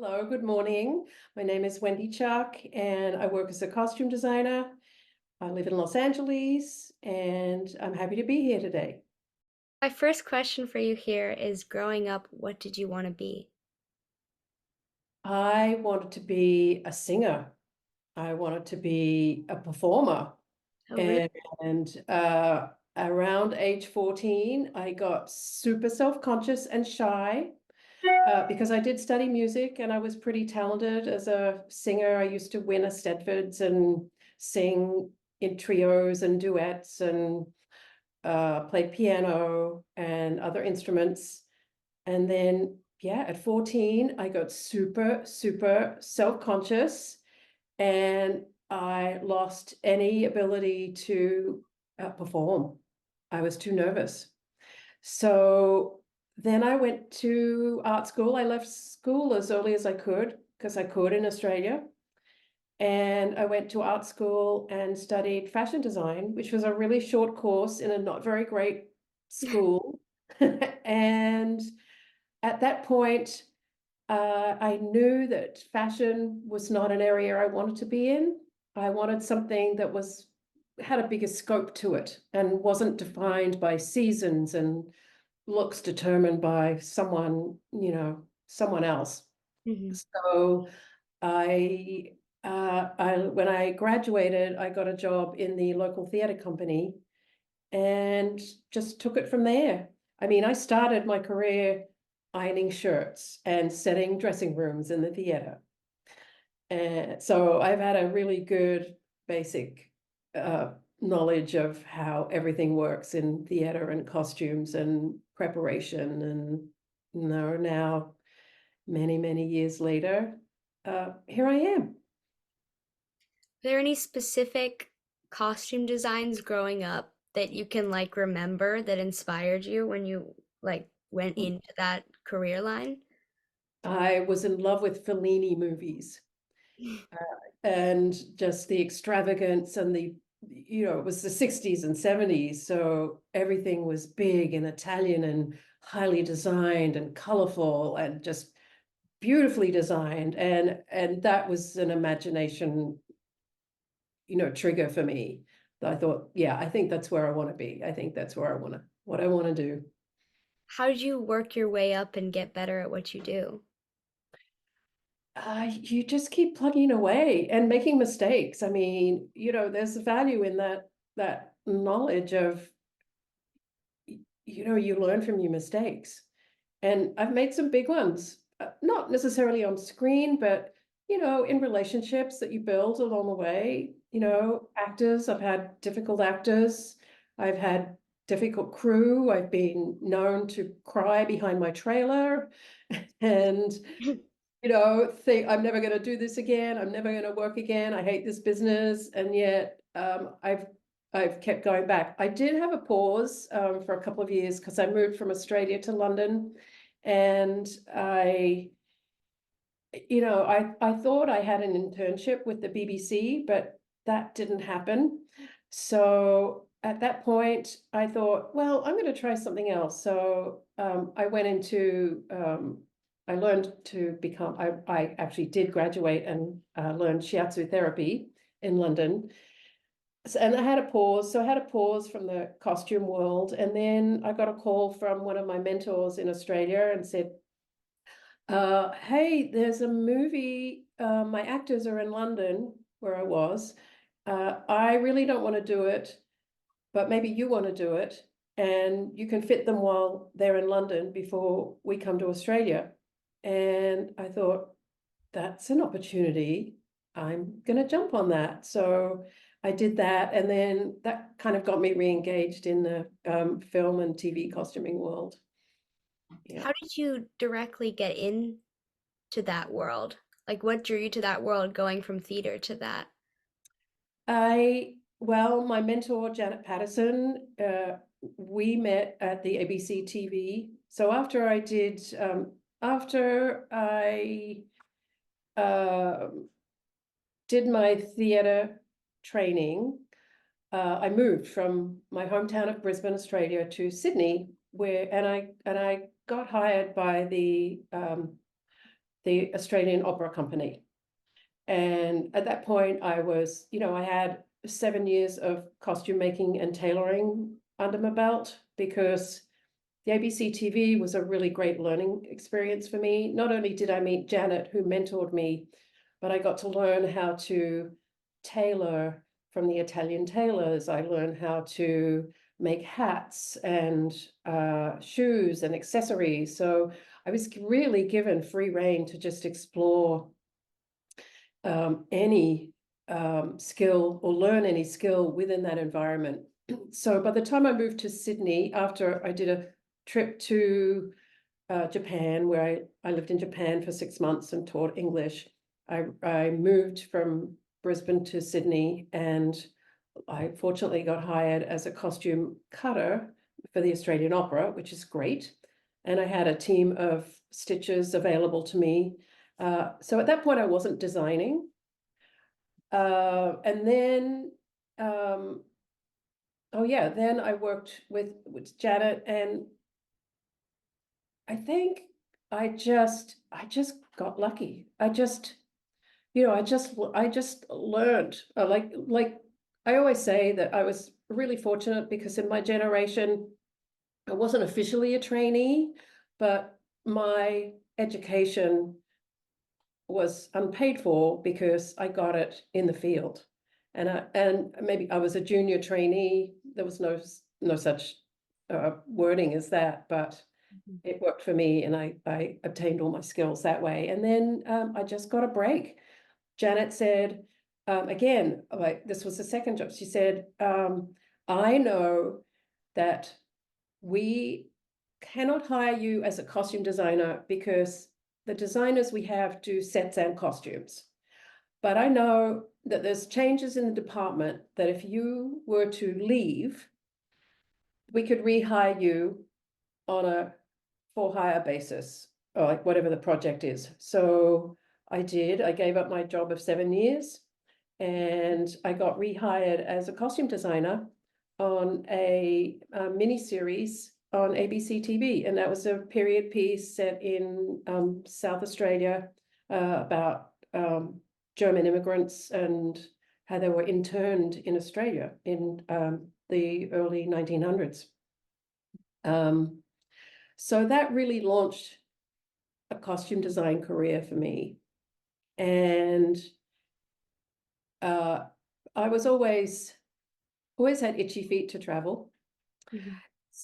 Hello, good morning. My name is Wendy Chuck, and I work as a costume designer. I live in Los Angeles, and I'm happy to be here today. My first question for you here is growing up, what did you want to be? I wanted to be a singer. I wanted to be a performer. Oh, really? And around age 14, I got super self-conscious and shy because I did study music and I was pretty talented as a singer. I used to win a Stedfords and sing in trios and duets and played piano and other instruments. And then, yeah, at 14, I got super, super self-conscious and I lost any ability to perform. I was too nervous. So then I went to art school. I left school as early as I could because I could in Australia. And I went to art school and studied fashion design, which was a really short course in a not very great school. And at that point, I knew that fashion was not an area I wanted to be in. I wanted something that had a bigger scope to it and wasn't defined by seasons and looks determined by someone else. Hmm. So I, when I graduated, I got a job in the local theatre company and just took it from there. I mean, I started my career ironing shirts and setting dressing rooms in the theatre. And so I've had a really good basic uh, knowledge of how everything works in theatre and costumes and preparation. And now, many, many years later, here I am. Are there any specific costume designs growing up that you can remember that inspired you when you went into that career line? I was in love with Fellini movies and just the extravagance and it was the 60s and 70s. So everything was big and Italian and highly designed and colorful and just beautifully designed. And that was an imagination, trigger for me. I thought, yeah, I think that's where I want to be. I think that's where what I want to do. How did you work your way up and get better at what you do? You just keep plugging away and making mistakes. I mean, there's value in that knowledge of, you learn from your mistakes. And I've made some big ones, not necessarily on screen, but in relationships that you build along the way. Actors, I've had difficult actors. I've had difficult crew. I've been known to cry behind my trailer and think I'm never going to do this again. I'm never going to work again. I hate this business. And yet I've kept going back. I did have a pause for a couple of years because I moved from Australia to London, and I thought I had an internship with the BBC, but that didn't happen. So at that point, I thought, well, I'm going to try something else. So I learned to become, I actually did graduate and learn shiatsu therapy in London. And I had a pause. So I had a pause from the costume world. And then I got a call from one of my mentors in Australia and said, hey, there's a movie. My actors are in London, where I was. I really don't want to do it, but maybe you want to do it, and you can fit them while they're in London before we come to Australia. And I thought, that's an opportunity. I'm going to jump on that. So I did that, and then that kind of got me re-engaged in the film and TV costuming world. Yeah. How did you directly get into that world? Like, what drew you to that world going from theater to that? Well, my mentor, Janet Patterson, we met at the ABC TV. So after I did my theatre training, I moved from my hometown of Brisbane, Australia, to Sydney, and I got hired by the Australian Opera Company. And at that point, I was, I had 7 years of costume making and tailoring under my belt, because the ABC TV was a really great learning experience for me. Not only did I meet Janet, who mentored me, but I got to learn how to tailor from the Italian tailors. I learned how to make hats and shoes and accessories. So I was really given free rein to just explore any skill or learn any skill within that environment. So by the time I moved to Sydney, after I did a trip to Japan, where I lived in Japan for 6 months and taught English, I moved from Brisbane to Sydney, and I fortunately got hired as a costume cutter for the Australian Opera, which is great. And I had a team of stitchers available to me. So at that point, I wasn't designing. And then, then I worked with Janet, and I think I just got lucky. I just learned, like I always say that I was really fortunate, because in my generation, I wasn't officially a trainee, but my education was unpaid for because I got it in the field. And maybe I was a junior trainee. There was no such wording as that, but it worked for me, and I obtained all my skills that way. And then I just got a break. Janet said, again, like this was the second job, she said, I know that we cannot hire you as a costume designer because the designers we have do sets and costumes. But I know that there's changes in the department that if you were to leave, we could rehire you on a for hire basis, or like whatever the project is. So I did. I gave up my job of 7 years, and I got rehired as a costume designer on a mini series on ABC TV, and that was a period piece set in South Australia about German immigrants and how they were interned in Australia in the early 1900s. So that really launched a costume design career for me. And I was always had itchy feet to travel.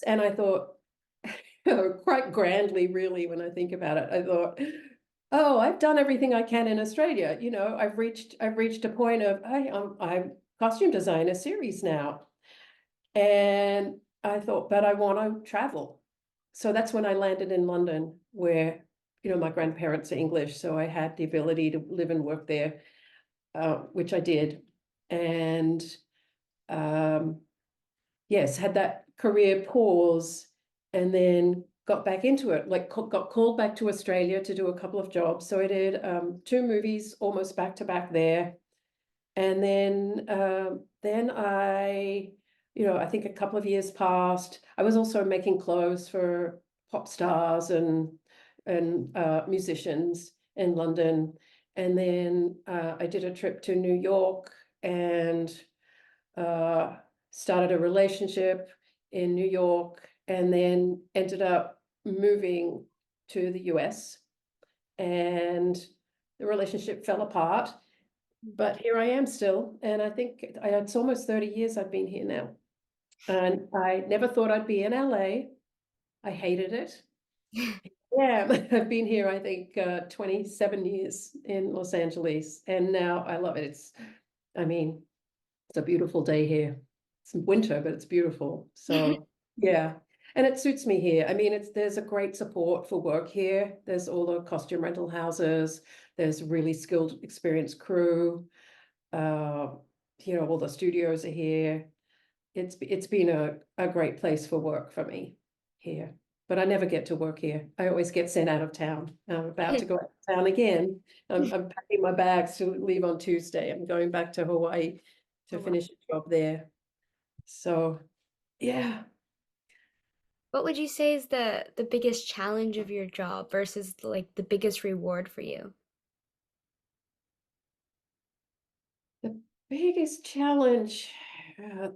And I thought, quite grandly, really, when I think about it, I thought, oh, I've done everything I can in Australia. I've reached a point of, hey, I'm costume designer series now. And I thought, but I want to travel. So that's when I landed in London, where, my grandparents are English, so I had the ability to live and work there, which I did. And yes, had that career pause, and then got back into it, like got called back to Australia to do a couple of jobs. So I did 2 movies almost back to back there. And then I, I think a couple of years passed. I was also making clothes for pop stars and musicians in London. And then I did a trip to New York and started a relationship in New York, and then ended up moving to the US, and the relationship fell apart. But here I am still, and I think it's almost 30 years I've been here now. And I never thought I'd be in LA. I hated it. Yeah, I've been here, I think, 27 years in Los Angeles, and now I love it. It's a beautiful day here. It's winter, but it's beautiful. So yeah, and it suits me here. There's a great support for work here. There's all the costume rental houses. There's really skilled, experienced crew. All the studios are here. It's been a great place for work for me here. But I never get to work here. I always get sent out of town. I'm about to go out of town again. I'm packing my bags to leave on Tuesday. I'm going back to Hawaii to finish a job there. So, yeah. What would you say is the biggest challenge of your job versus like the biggest reward for you? The biggest challenge,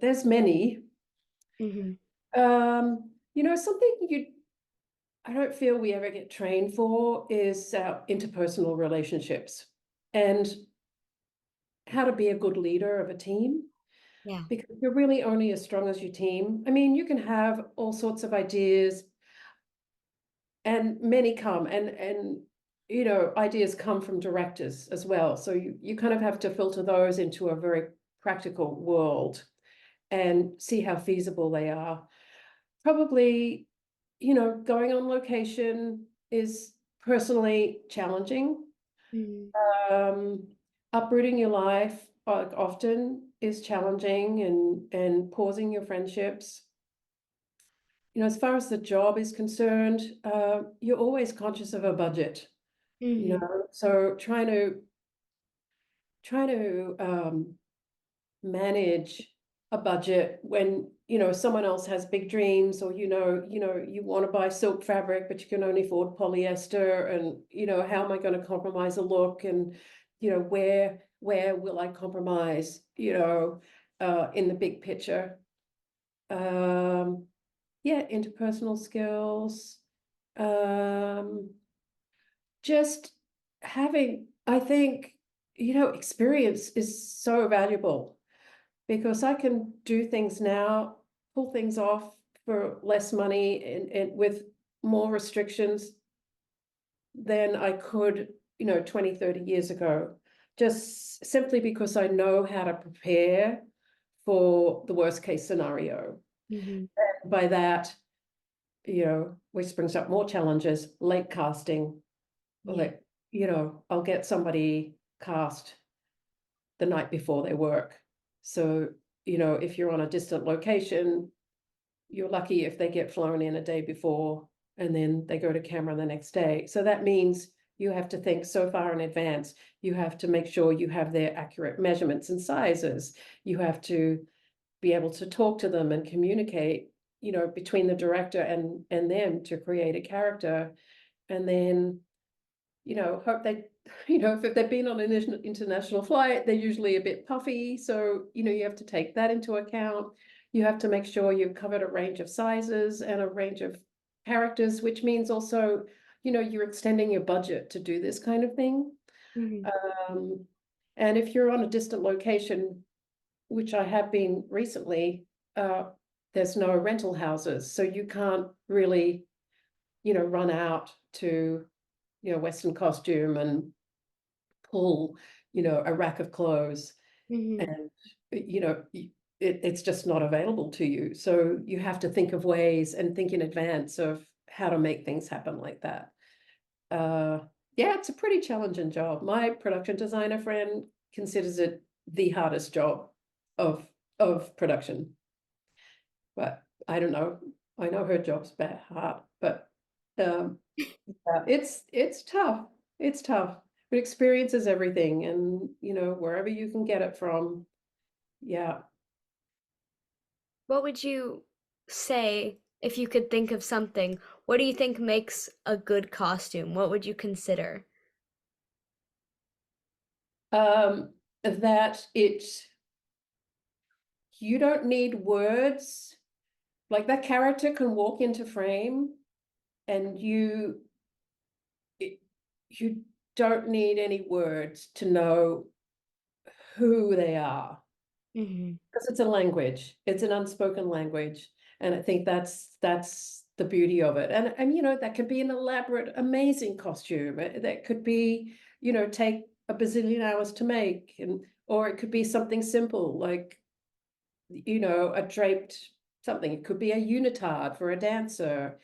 there's many. Mm-hmm. Something I don't feel we ever get trained for is interpersonal relationships and how to be a good leader of a team, Yeah. because you're really only as strong as your team. I mean, you can have all sorts of ideas, and many come, and ideas come from directors as well. So you kind of have to filter those into a very practical world and see how feasible they are. Probably, going on location is personally challenging. Mm-hmm. Um, Uprooting your life often is challenging, and pausing your friendships. As far as the job is concerned, you're always conscious of a budget, Mm-hmm. so trying to manage a budget when someone else has big dreams, or you want to buy silk fabric but you can only afford polyester, and how am I going to compromise a look, and where will I compromise in the big picture. um yeah, interpersonal skills, um just having, I think, experience is so valuable, because I can do things now, pull things off for less money, and with more restrictions than I could, 20, 30 years ago, just simply because I know how to prepare for the worst case scenario. Mm-hmm. By that, which brings up more challenges, late casting. Yeah. Like, I'll get somebody cast the night before they work. So, if you're on a distant location, you're lucky if they get flown in a day before and then they go to camera the next day. So that means you have to think so far in advance. You have to make sure you have their accurate measurements and sizes. You have to be able to talk to them and communicate, between the director and them to create a character. And then hope they, if they've been on an international flight, they're usually a bit puffy. So, you have to take that into account. You have to make sure you've covered a range of sizes and a range of characters, which means also, you're extending your budget to do this kind of thing. Mm-hmm. Um, and if you're on a distant location, which I have been recently, there's no rental houses. So you can't really, run out to Western costume and pull, a rack of clothes, Mm-hmm. and, it's just not available to you. So you have to think of ways and think in advance of how to make things happen like that. Uh, yeah, it's a pretty challenging job. My production designer friend considers it the hardest job of production, but I don't know. I know her job's bad hard, but um, it's tough. It's tough. But experience is everything, and wherever you can get it from. Yeah. What would you say if you could think of something? What do you think makes a good costume? What would you consider? That you don't need words. Like, that character can walk into frame, and it, you don't need any words to know who they are. Mm-hmm. Because it's a language, it's an unspoken language. And I think that's the beauty of it. And that could be an elaborate, amazing costume. That could be, take a bazillion hours to make, and or it could be something simple like, a draped something. It could be a unitard for a dancer.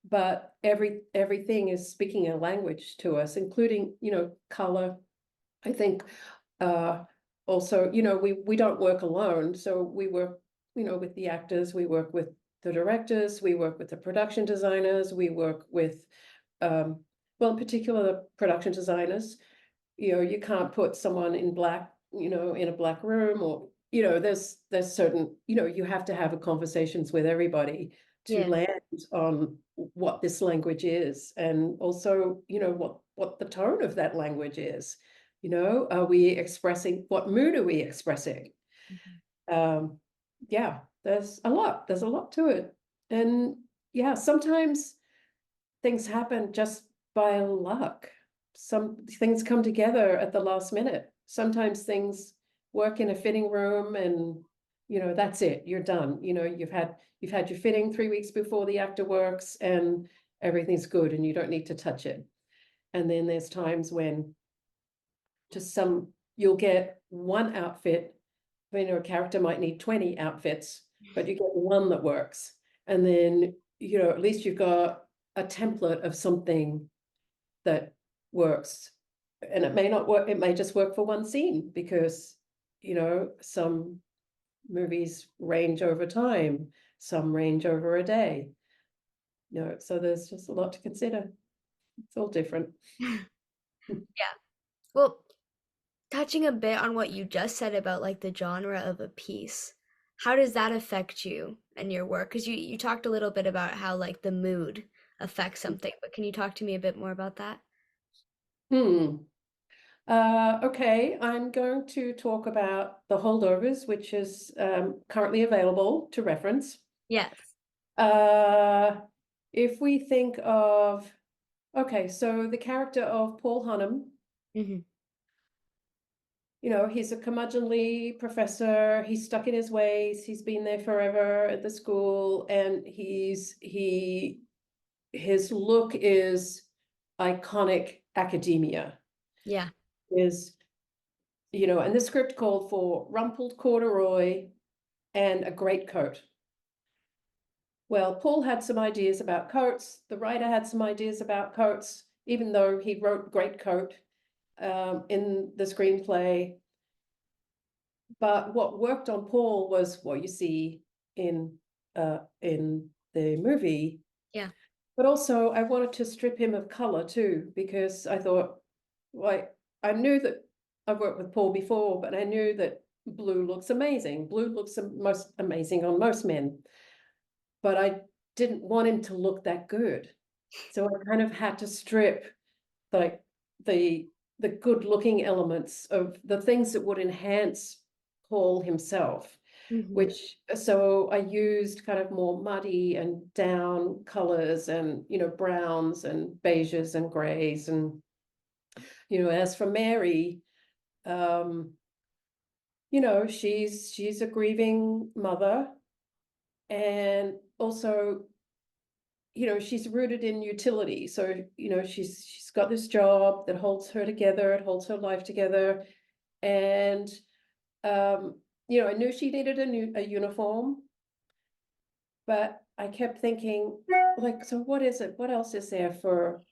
But everything is speaking a language to us, including, color. I think, uh, also, we don't work alone. So we work, with the actors, we work with the directors, we work with the production designers, we work with, well, in particular, the production designers. You can't put someone in black, in a black room, or, there's certain, you have to have conversations with everybody. to Yeah. land on what this language is, and also, what the tone of that language is. Are we expressing, what mood are we expressing? Mhm. Um, yeah, there's a lot to it. And yeah, sometimes things happen just by luck. Some things come together at the last minute. Sometimes things work in a fitting room, and that's it. You're done. You've had your fitting 3 weeks before the actor works, and everything's good, and you don't need to touch it. And then there's times when just you'll get one outfit. A character might need 20 outfits, but you get one that works. And then, at least you've got a template of something that works. And it may not work, it may just work for one scene, because, some movies range over time, some range over a day. So there's just a lot to consider. It's all different. Yeah. Well, touching a bit on what you just said about like the genre of a piece, how does that affect you and your work? Because you talked a little bit about how like the mood affects something, but can you talk to me a bit more about that? Hmm. Okay, I'm going to talk about the Holdovers, which is currently available to reference. Yes. Uh, if we think of, okay, so the character of Paul Hunnam, Hmm. he's a curmudgeonly professor. He's stuck in his ways. He's been there forever at the school, and his look is iconic academia. Yeah. Is and the script called for rumpled corduroy and a great coat. Well, Paul had some ideas about coats. The writer had some ideas about coats, even though he wrote Great Coat in the screenplay. But what worked on Paul was what you see in the movie. Yeah. But also, I wanted to strip him of color too, because I thought, like, I knew that I've worked with Paul before, but I knew that blue looks amazing. Blue looks most amazing on most men, but I didn't want him to look that good. So I kind of had to strip like the the good looking elements of the things that would enhance Paul himself, Hmm. which so I used kind of more muddy and down colors, and browns and beiges and grays. And as for Mary, um she's a grieving mother, and also she's rooted in utility. So she's got this job that holds her together, it holds her life together. And I knew she needed a uniform, but I kept thinking, like, so what is it, what else is there for,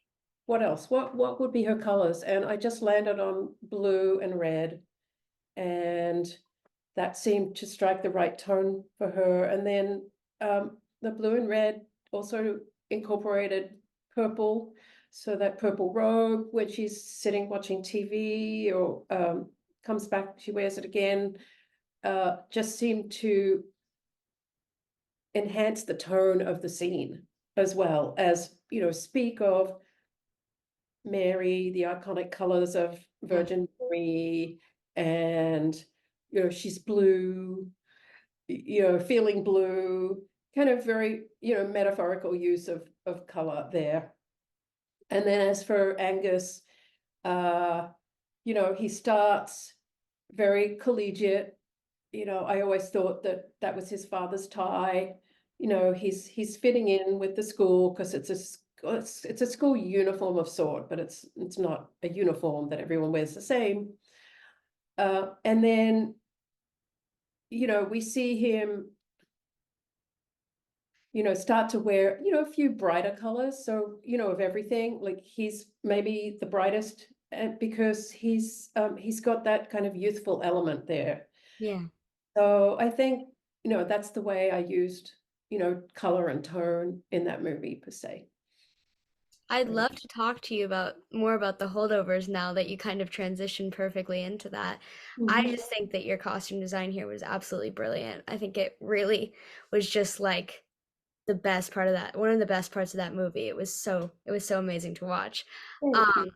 what else, what would be her colors? And I just landed on blue and red, and that seemed to strike the right tone for her. And then the blue and red also incorporated purple, so that purple robe when she's sitting watching TV, or comes back, she wears it again, just seemed to enhance the tone of the scene, as well as speak of Mary, the iconic colors of Yeah. Virgin Mary. And she's blue, feeling blue, kind of very, metaphorical use of color there. And then as for Angus, uh, he starts very collegiate. I always thought that that was his father's tie. He's fitting in with the school, because it's a school uniform of sort, but it's not a uniform that everyone wears the same. And then we see him start to wear, a few brighter colors. So, of everything, like he's maybe the brightest, because he's got that kind of youthful element there. Yeah. So I think, that's the way I used, color and tone in that movie per se. I'd love to talk to you about more about the holdovers now that you kind of transitioned perfectly into that. I Mhm. just think that your costume design here was absolutely brilliant. I think it really was just like the best part of that, one of the best parts of that movie. It was so amazing to watch. Thank Um, you.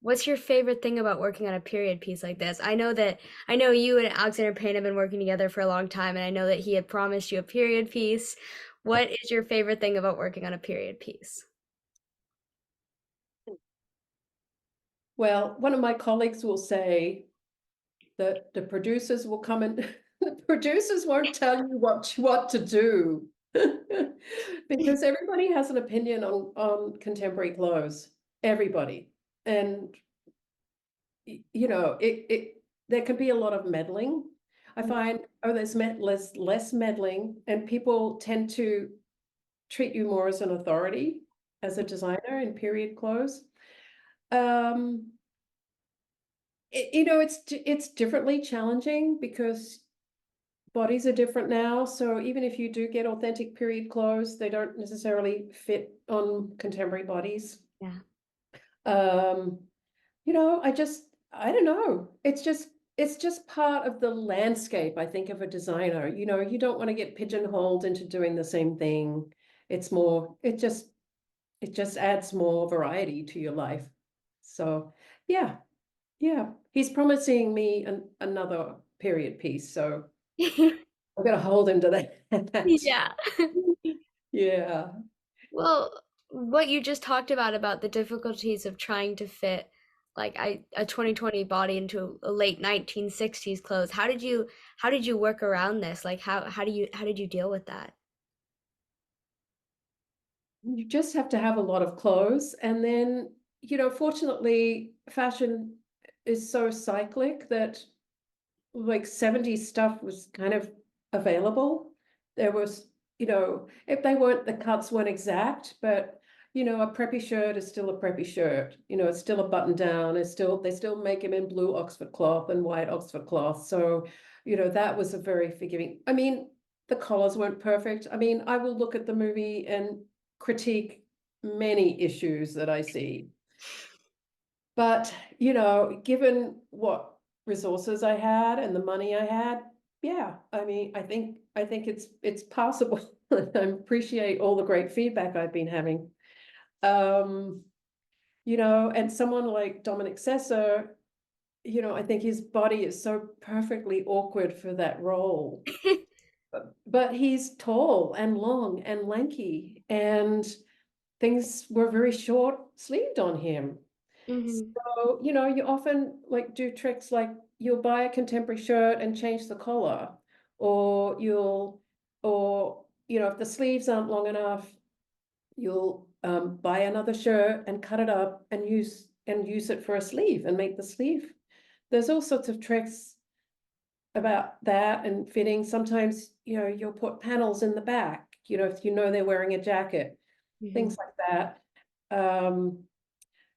what's your favorite thing about working on a period piece like this? I know you and Alexander Payne have been working together for a long time, and I know that he had promised you a period piece. What is your favorite thing about working on a period piece? Well, one of my colleagues will say that the producers will come and the producers won't tell you what to do. Because everybody has an opinion on contemporary clothes. Everybody. And you know, there can be a lot of meddling. I find, oh, there's less meddling, and people tend to treat you more as an authority as a designer in period clothes. Um, you know, it's differently challenging because bodies are different now. So even if you do get authentic period clothes, they don't necessarily fit on contemporary bodies. Yeah. Um, you know, I don't know. It's just part of the landscape, I think, of a designer. You know, you don't want to get pigeonholed into doing the same thing. It's more, it just adds more variety to your life. So yeah, yeah. He's promising me another period piece, so I'm gonna hold him to that. Yeah. Yeah. Well, what you just talked about the difficulties of trying to fit a 2020 body into a late 1960s clothes. How did you work around this? Like how did you deal with that? You just have to have a lot of clothes. And then, you know, fortunately, fashion is so cyclic that like 70s stuff was kind of available. There was, you know, if they weren't, the cuts weren't exact, but you know, a preppy shirt is still a preppy shirt. You know, it's still a button down. They still make them in blue Oxford cloth and white Oxford cloth. So, you know, that was a very forgiving. I mean, the collars weren't perfect. I mean, I will look at the movie and critique many issues that I see. But, you know, given what resources I had and the money I had, yeah, I mean, I think it's possible. I appreciate all the great feedback I've been having. Um, you know, and someone like Dominic Sessa, you know, I think his body is so perfectly awkward for that role. But he's tall and long and lanky, and things were very short sleeved on him. Hmm. So, you know, you often like do tricks like you'll buy a contemporary shirt and change the collar, or or, you know, if the sleeves aren't long enough, you'll buy another shirt and cut it up and use it for a sleeve and make the sleeve. There's all sorts of tricks about that and fitting. Sometimes, you know, you'll put panels in the back, you know, if you know they're wearing a jacket, Hmm. things like that. Um,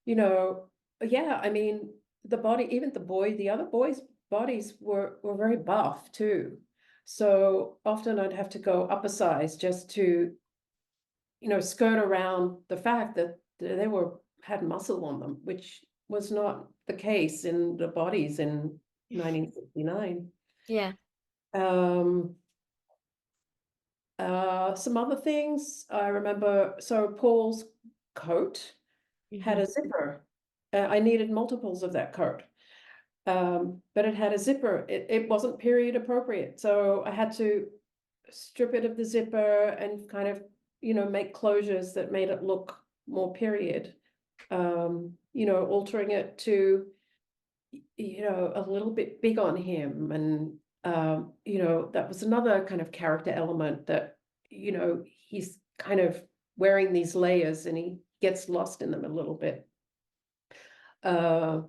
you know, yeah, I mean, even the other boys' bodies were very buff too. So often I'd have to go up a size just to, you know, skirt around the fact that they had muscle on them, which was not the case in the bodies in 1969. Yeah. Um, some other things I remember. So Paul's coat had Hmm. a zipper. I needed multiples of that coat. But it had a zipper. It wasn't period appropriate. So I had to strip it of the zipper and kind of, you know, make closures that made it look more period. You know, altering it to, you know, a little bit big on him. And, you know, that was another kind of character element that, you know, he's kind of wearing these layers and he gets lost in them a little bit. Uh,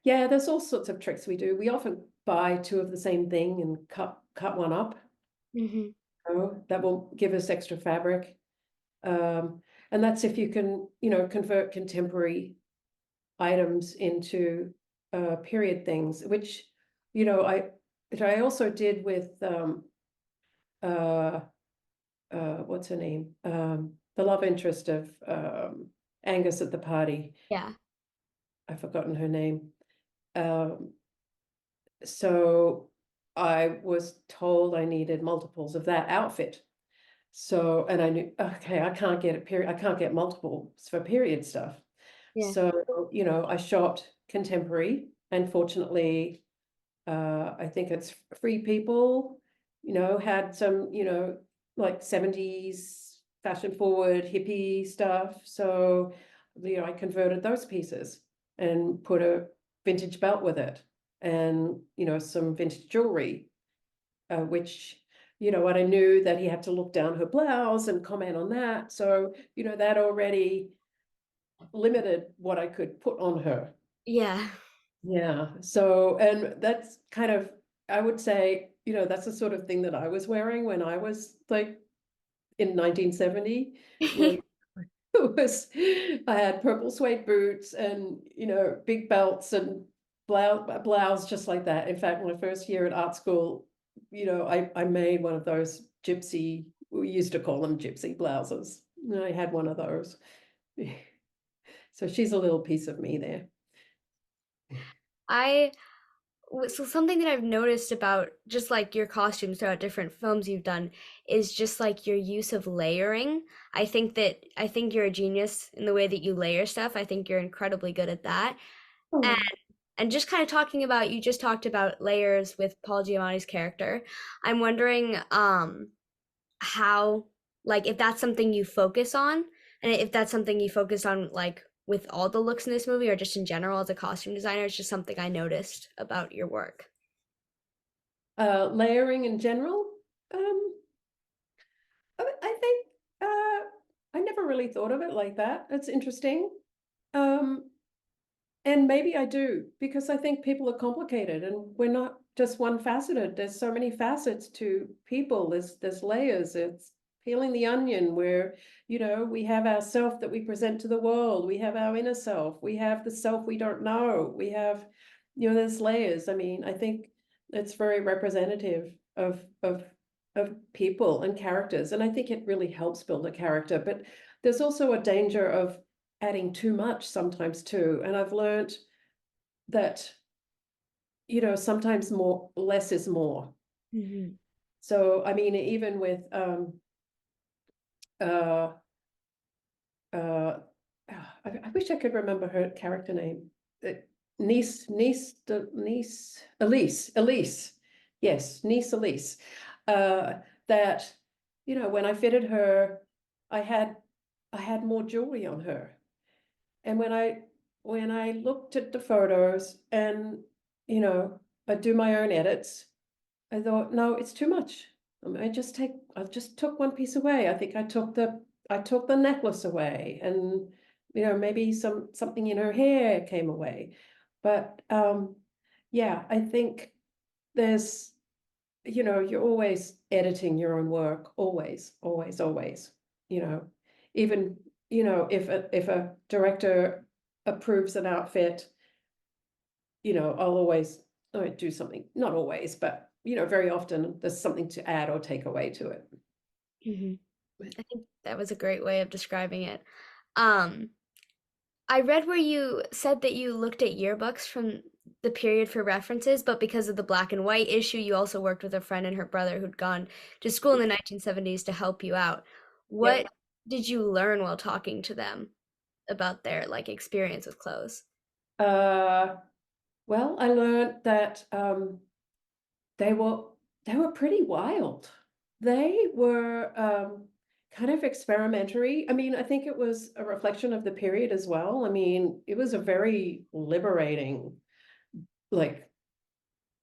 yeah, there's all sorts of tricks we do. We often buy two of the same thing and cut one up. Hmm. That will give us extra fabric. And that's if you can, you know, convert contemporary items into period things, which, you know, I also did with uh, what's her name? The love interest of Angus at the party. Yeah. I've forgotten her name. Um, so I was told I needed multiples of that outfit. So, and I knew, okay, I can't get a period, I can't get multiples for period stuff. Yeah. So, I shot contemporary, and fortunately, I think it's Free People, had some, like 70s fashion forward hippie stuff. So, I converted those pieces and put a vintage belt with it, and, some vintage jewelry, which, what I knew that he had to look down her blouse and comment on that. So, that already limited what I could put on her. Yeah. Yeah. So, and that's kind of, I would say, that's the sort of thing that I was wearing when I was like in 1970, like it was, I had purple suede boots and, big belts and blouse just like that. In fact, my first year at art school, I made one of those gypsy, we used to call them gypsy blouses. And I had one of those. So she's a little piece of me there. I so something that I've noticed about just like your costumes throughout different films you've done is just like your use of layering. I think you're a genius in the way that you layer stuff. I think you're incredibly good at that. And Oh. and just kind of talking about you just talked about layers with Paul Giamatti's character. I'm wondering how like if that's something you focus on and if that's something you focus on like with all the looks in this movie or just in general as a costume designer. It's just something I noticed about your work. Layering in general, um, I think I never really thought of it like that. It's interesting. Um, and maybe I do, because I think people are complicated and we're not just one faceted. There's so many facets to people. There's layers. It's peeling the onion where, we have our self that we present to the world. We have our inner self. We have the self we don't know. We have, there's layers. I mean, I think it's very representative of people and characters. And I think it really helps build a character. But there's also a danger of adding too much sometimes too. And I've learned that, sometimes more, less is more. Hmm. So, I mean, even with, uh, uh, I wish I could remember her character name. Uh, Elise. Yes, niece Elise. Uh, that, when I fitted her, I had, I had more jewelry on her. And when I looked at the photos and, I do my own edits, I thought, no, it's too much. I just took one piece away. I think I took the necklace away, and, maybe something in her hair came away. But yeah, I think there's, you're always editing your own work, always, always, always, you know, even, if a director approves an outfit, I'll always do something, not always, but, very often there's something to add or take away to it. Hmm. I think that was a great way of describing it. Um, I read where you said that you looked at yearbooks from the period for references, but because of the black and white issue, you also worked with a friend and her brother who'd gone to school in the 1970s to help you out. What Yep. did you learn while talking to them about their like experience with clothes? Uh, well, I learned that they were they were pretty wild. They were kind of experimentary. I mean, I think it was a reflection of the period as well. I mean, it was a very liberating, like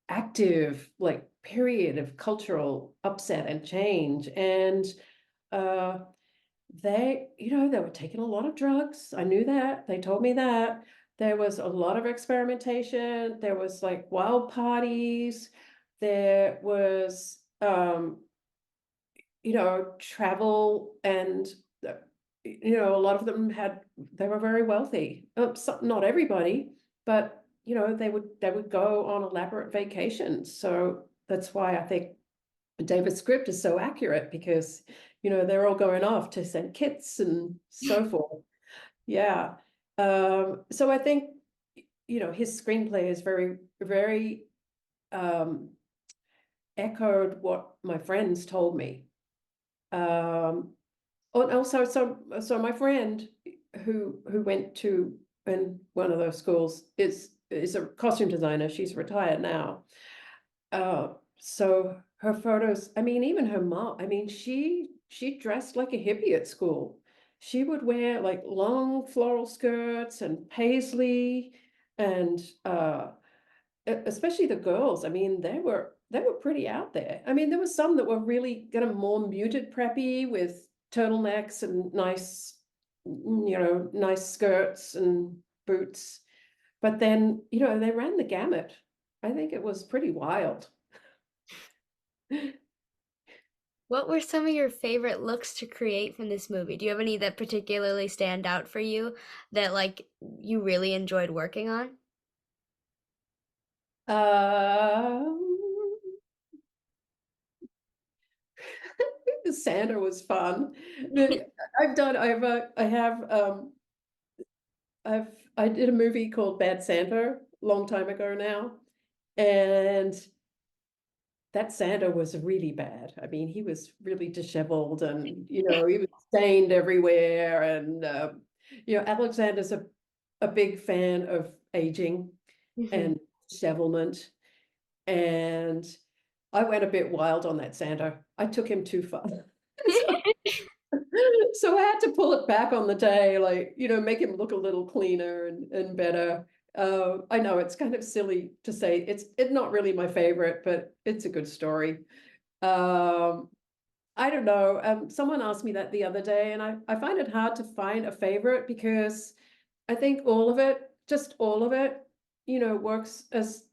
active, like period of cultural upset and change. And uh they were taking a lot of drugs. I knew that. They told me that. There was a lot of experimentation. There was like wild parties. There was travel, and a lot of them they were very wealthy. Not everybody, but they would go on elaborate vacations. So that's why I think David's script is so accurate, because they're all going off to St. Kitts and so forth. Yeah. So I think his screenplay is very, very um echoed what my friends told me. Um, oh, and also, so my friend who went to in one of those schools is a costume designer. She's retired now. So her photos, I mean, even her mom, I mean, she dressed like a hippie at school. She would wear like long floral skirts and paisley and especially the girls. I mean, they were pretty out there. I mean, there were some that were really kind of more muted preppy with turtlenecks and nice, nice skirts and boots. But then, they ran the gamut. I think it was pretty wild. What were some of your favorite looks to create from this movie? Do you have any that particularly stand out for you that like you really enjoyed working on? Um, the Santa was fun. I've done. I have. I did a movie called Bad Santa a long time ago now, and that Santa was really bad. I mean, he was really disheveled, and he was stained everywhere. And Alexander's a big fan of aging Hmm. and dishevelment. And I went a bit wild on that Santa. I took him too far. So, so I had to pull it back on the day, like, make him look a little cleaner and better. I know it's kind of silly to say it's not really my favorite, but it's a good story. Um, I don't know. Someone asked me that the other day, and I find it hard to find a favorite because I think all of it, just all of it, works as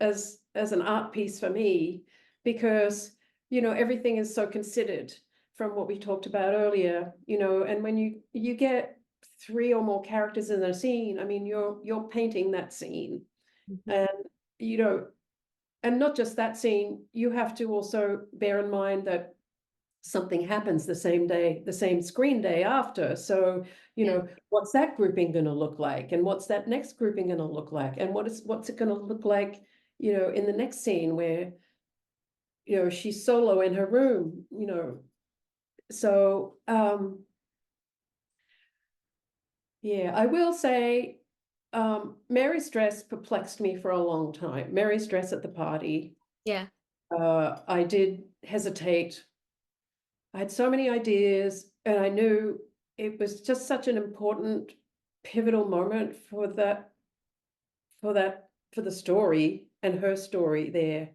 an art piece for me because, everything is so considered from what we talked about earlier, and when you get three or more characters in a scene, I mean, you're painting that scene. Hmm. And, you know, and not just that scene, you have to also bear in mind that something happens the same day, the same screen day after. So, Yeah. what's that grouping going to look like? And what's that next grouping going to look like? And what's it going to look like, in the next scene where, she's solo in her room. So, yeah, I will say, Mary's dress perplexed me for a long time. Mary's dress at the party. Yeah. I did hesitate. I had so many ideas, and I knew it was just such an important, pivotal moment for the story and her story there.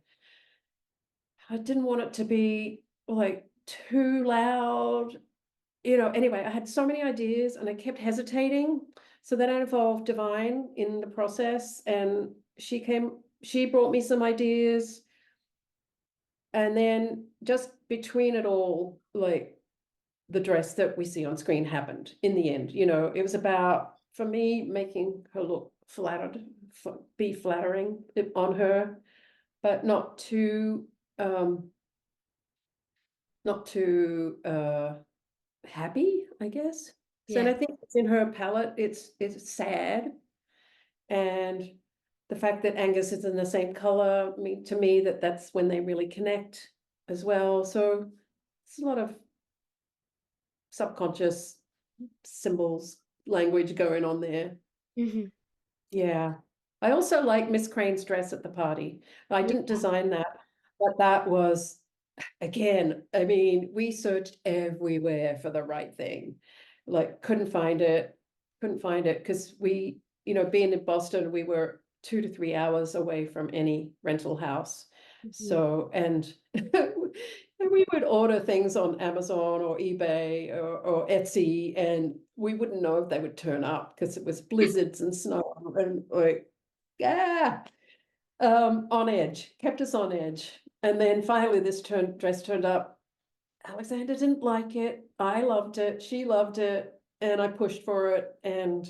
I didn't want it to be like too loud. Anyway, I had so many ideas and I kept hesitating. So then I involved Divine in the process, and she brought me some ideas. And then just between it all, like the dress that we see on screen happened in the end. It was about, for me, making her look flattered, be flattering on her, but um, not too happy, I guess. So, and Yeah. I think it's in her palette. It's sad, and the fact that Angus is in the same color, to me, that's when they really connect as well. So it's a lot of subconscious symbols, language going on there. Hmm. Yeah. I also like Miss Crane's dress at the party. I Yeah. didn't design that, but that was, again, I mean, we searched everywhere for the right thing. Like, couldn't find it because being in Boston, we were 2 to 3 hours away from any rental house. Hmm. So, and we would order things on Amazon or eBay or Etsy, and we wouldn't know if they would turn up because it was blizzards and snow and like, yeah, on edge, kept us on edge. And then finally, this dress turned up. Alexander didn't like it. I loved it. She loved it, and I pushed for it and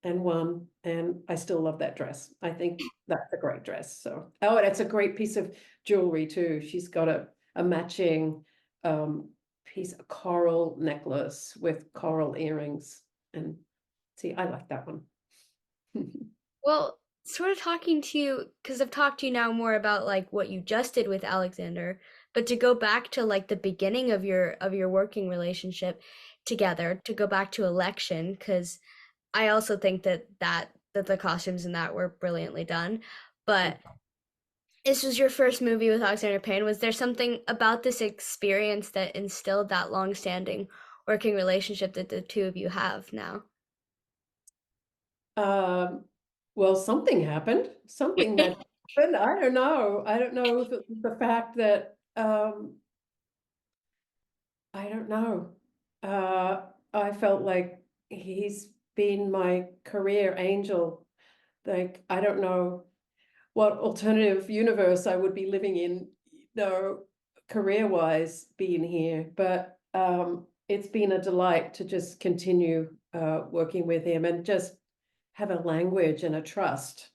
won. And I still love that dress. I think that's a great dress. So, oh, and it's a great piece of jewelry too. She's got a matching um, piece of coral necklace with coral earrings. And see, I like that one. Well, sort of talking to you, because I've talked to you now more about like what you just did with Alexander, But to go back to like the beginning of your working relationship together, to go back to election, because I also think that the costumes in that were brilliantly done. But this was your first movie with Alexander Payne. Was there something about this experience that instilled that long-standing working relationship that the two of you have now? Um, well, something happened, something that happened. I don't know. I don't know if it was the fact that, I don't know. I felt like he's been my career angel. Like, I don't know what alternative universe I would be living in, career-wise being here, but it's been a delight to just continue working with him and just have a language and a trust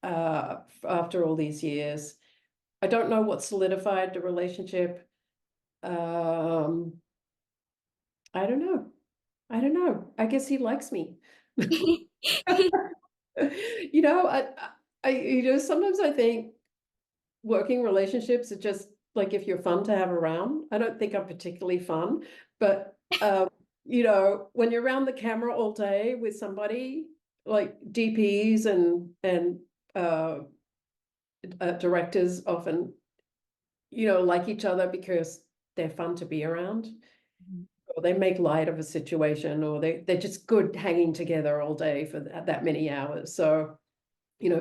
after all these years. I don't know what solidified the relationship. Um, I don't know. I don't know. I guess he likes me. You know, sometimes I think working relationships are just like if you're fun to have around. I don't think I'm particularly fun, but when you're around the camera all day with somebody like DPs and uh, directors often, like each other because they're fun to be around, or they make light of a situation, or they're just good hanging together all day for that many hours. So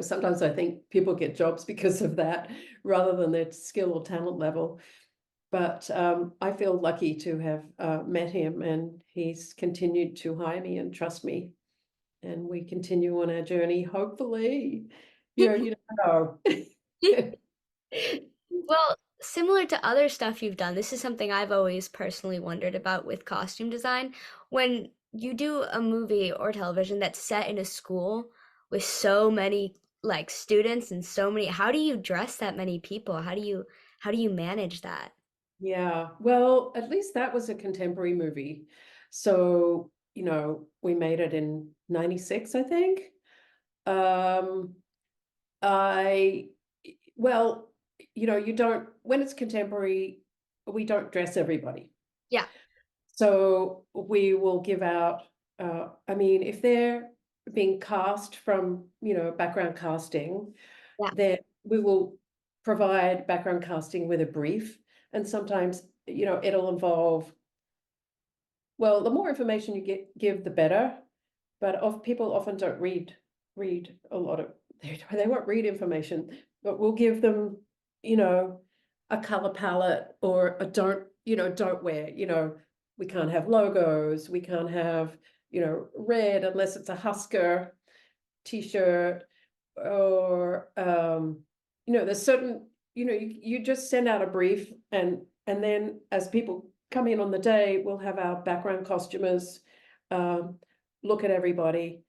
sometimes I think people get jobs because of that rather than their skill or talent level. But I feel lucky to have met him, and he's continued to hire me and trust me. And we continue on our journey, hopefully. You never know. Well, similar to other stuff you've done, this is something I've always personally wondered about with costume design. When you do a movie or television that's set in a school with so many like students and so many, how do you dress that many people? How do you manage that? Yeah, well, at least that was a contemporary movie. So, we made it in 96, I think. Um, I, well, you don't, when it's contemporary, we don't dress everybody. Yeah, So we will give out, I mean, if they're being cast from, background casting, yeah, then we will provide background casting with a brief. And sometimes, it'll involve, well, the more information you give, the better. But people often don't read a lot of, they won't read information, but we'll give them, you know, a color palette, or a don't wear, we can't have logos, we can't have, red unless it's a Husker t-shirt, or there's certain, you just send out a brief, and then as people come in on the day, we'll have our background costumers um, look at everybody.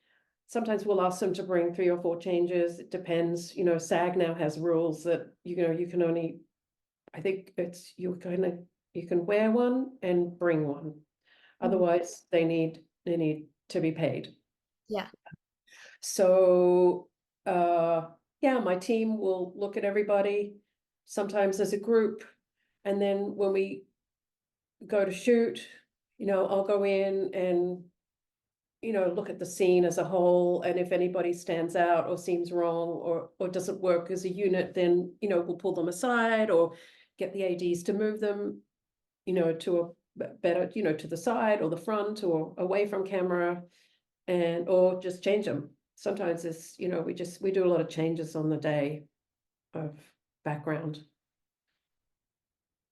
Sometimes we'll ask them to bring 3 or 4 changes. It depends. SAG now has rules that you can only, I think it's you can wear one and bring one. mhm, Otherwise, they need to be paid. yeah. So yeah, my team will look at everybody, sometimes as a group, and then when we go to shoot, I'll go in and look at the scene as a whole, and if anybody stands out or seems wrong, or doesn't work as a unit, then we'll pull them aside, or get the ADs to move them to a better, to the side or the front or away from camera, and or just change them. Sometimes it's, we do a lot of changes on the day of background.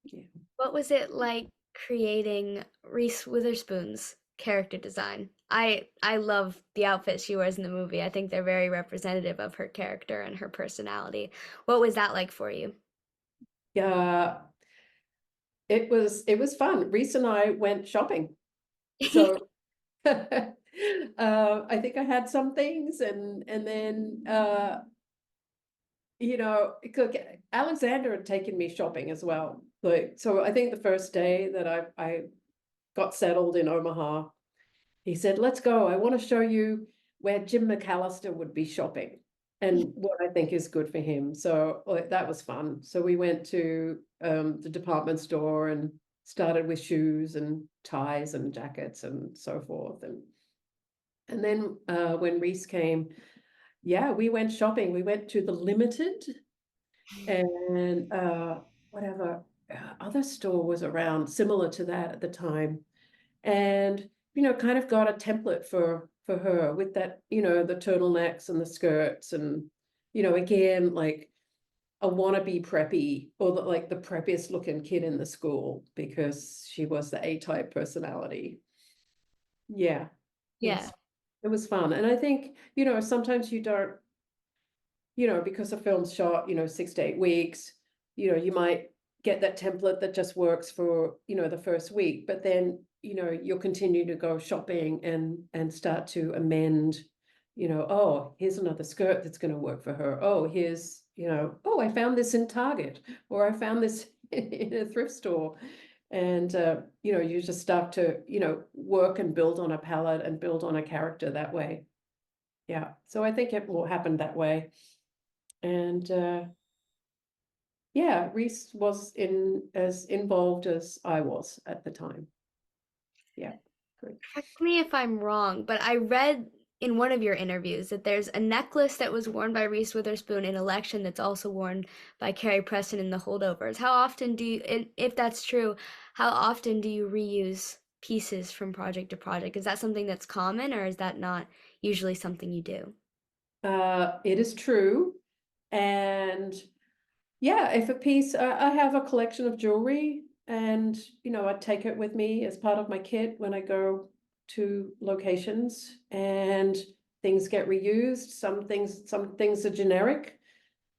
Yeah. What was it like creating Reese Witherspoon's character design? I love the outfits she wears in the movie. I think they're very representative of her character and her personality. What was that like for you? Yeah, it was fun. Reese and I went shopping. So I think I had some things, and then Alexander had taken me shopping as well. Like, so I think the first day that I got settled in Omaha, he said, "Let's go. I want to show you where Jim McAllister would be shopping." and what I think is good for him. So like, that was fun. So we went to the department store and started with shoes and ties and jackets and so forth. And then when Reese came, yeah, we went shopping. We went to the Limited and whatever other store was around similar to that at the time. And kind of got a template for her with that, the turtlenecks and the skirts and again, like a wannabe preppy or like the preppiest looking kid in the school because she was the A-type personality. Yeah, it Yeah. was it was fun. And I think, sometimes you don't, because a film's shot, 6 to 8 weeks, you might get that template that just works for, the first week, but then, you'll continue to go shopping and start to amend, oh, here's another skirt that's going to work for her. Oh, here's, oh, I found this in Target, or I found this in a thrift store. And, you just start to, work and build on a palette and build on a character that way. Yeah. So I think it will happen that way. And yeah, Reese was as involved as I was at the time. Yeah, good. Correct me if I'm wrong, but I read in one of your interviews that there's a necklace that was worn by Reese Witherspoon in Election that's also worn by Carrie Preston in The Holdovers. How often do you, and if that's true, how often do you reuse pieces from project to project? Is that something that's common, or is that not usually something you do? It is true. And yeah, if a piece, I have a collection of jewelry and, I take it with me as part of my kit when I go to locations and things get reused. Some things are generic.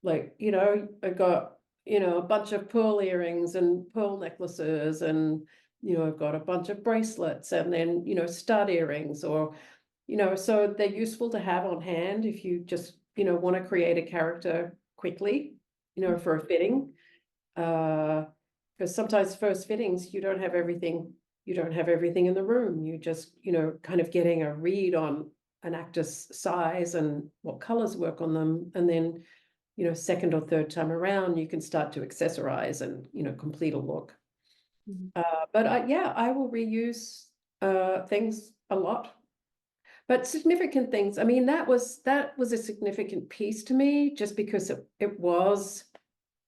Like, I got, a bunch of pearl earrings and pearl necklaces and, I've got a bunch of bracelets and then, stud earrings or, so they're useful to have on hand if you just, want to create a character quickly, for a fitting. Because sometimes first fittings, you don't have everything in the room. You just, kind of getting a read on an actor's size and what colors work on them. And then, second or third time around, you can start to accessorize and, complete a look. Mhm. But yeah, I will reuse things a lot. But significant things, I mean, that was a significant piece to me just because it was,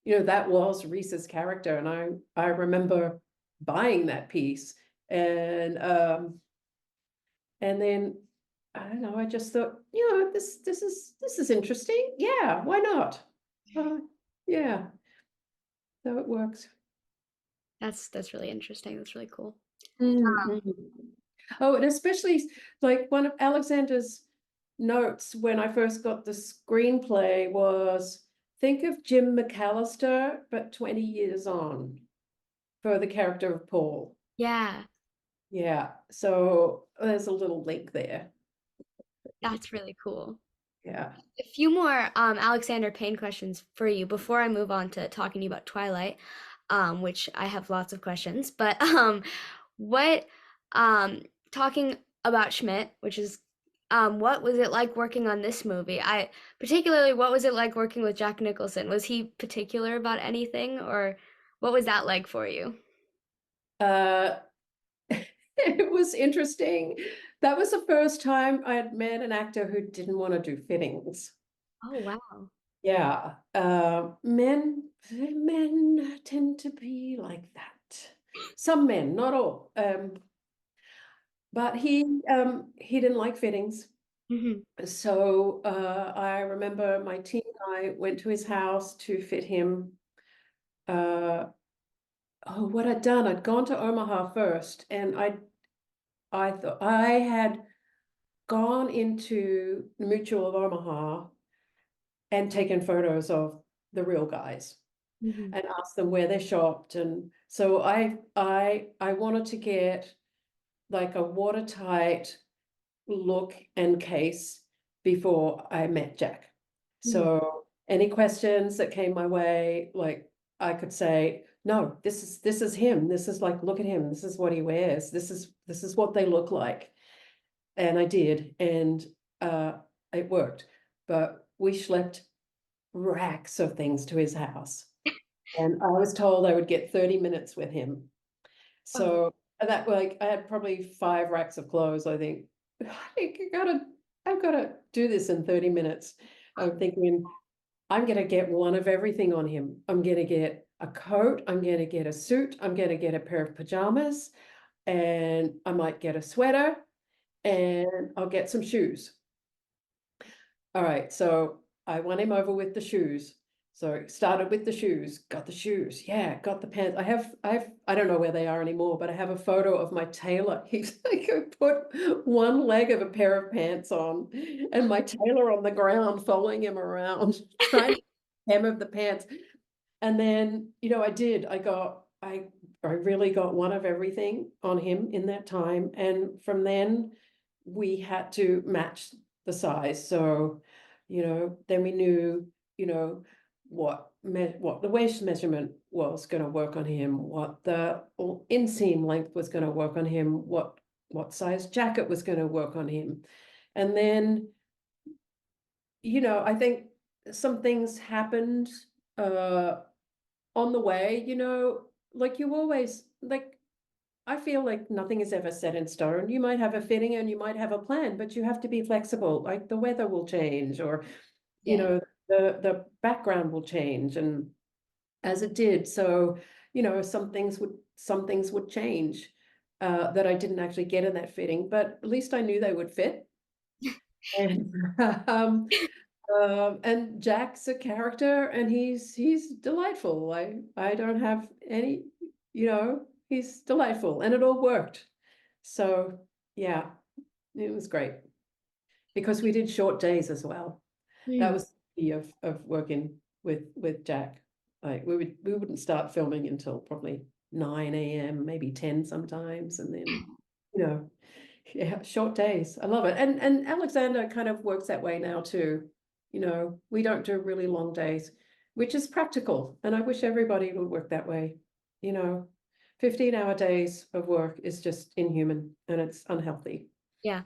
that was Reese's character. And I remember buying that piece and then I don't know, I just thought, this is interesting. Yeah, why not? Uh, yeah, so it works. That's really interesting. That's really cool. Mhm. Oh, and especially like one of Alexander's notes when I first got the screenplay was think of Jim McAllister, but 20 years on for the character of Paul. Yeah, Yeah, so there's a little link there. that's really cool. Yeah. A few more Alexander Payne questions for you before I move on to talking to you about Twilight, which I have lots of questions. But what talking about Schmidt, which is what was it like working on this movie? I particularly, what was it like working with Jack Nicholson? Was he particular about anything, or what was that like for you? Uh, it was interesting. That was the first time I had met an actor who didn't want to do fittings. Oh, wow. Yeah, men tend to be like that. Some men, not all. But he didn't like fittings. Hmm. So I remember my team and I went to his house to fit him. Uh, oh, what I'd done, I'd gone to Omaha first, and I thought I had gone into the Mutual of Omaha and taken photos of the real guys Hmm. and asked them where they shopped. And so I wanted to get like a watertight look and case before I met Jack. Hmm. So any questions that came my way, like I could say, no, this is him. This is like, look at him. This is what he wears. This is what they look like. And I did, and it worked. But we schlepped racks of things to his house. And I was told I would get 30 minutes with him. Oh, So that like I had probably 5 racks of clothes. I think I've gotta do this in 30 minutes. I'm thinking I'm gonna get one of everything on him. I'm gonna get a coat, I'm gonna get a suit, I'm gonna get a pair of pajamas, and I might get a sweater, and I'll get some shoes. All right, so I won him over with the shoes. So started with the shoes, got the shoes, yeah, got the pants. I don't know where they are anymore, but I have a photo of my tailor. He's like, I put one leg of a pair of pants on, and my tailor on the ground following him around, trying to hem of the pants. And then, I did. I really got one of everything on him in that time. And from then we had to match the size. So, then we knew, you know, what the waist measurement was going to work on him, what the inseam length was going to work on him, what size jacket was going to work on him. And then, I think some things happened uh on the way, like you always like I feel like nothing is ever set in stone. You might have a fitting and you might have a plan, but you have to be flexible. Like the weather will change, or you yeah. know the background will change, and as it did. So, some things would change that I didn't actually get in that fitting, but at least I knew they would fit. And and Jack's a character, and he's delightful. I don't have any, he's delightful, and it all worked. So yeah, it was great because we did short days as well. That Hmm. was the key of working with Jack. Like we wouldn't start filming until probably 9 a.m., maybe 10 sometimes, and then you know yeah, short days. I love it. And Alexander kind of works that way now too. We don't do really long days, which is practical. And I wish everybody would work that way. You know, 15-hour days of work is just inhuman and it's unhealthy. Yeah.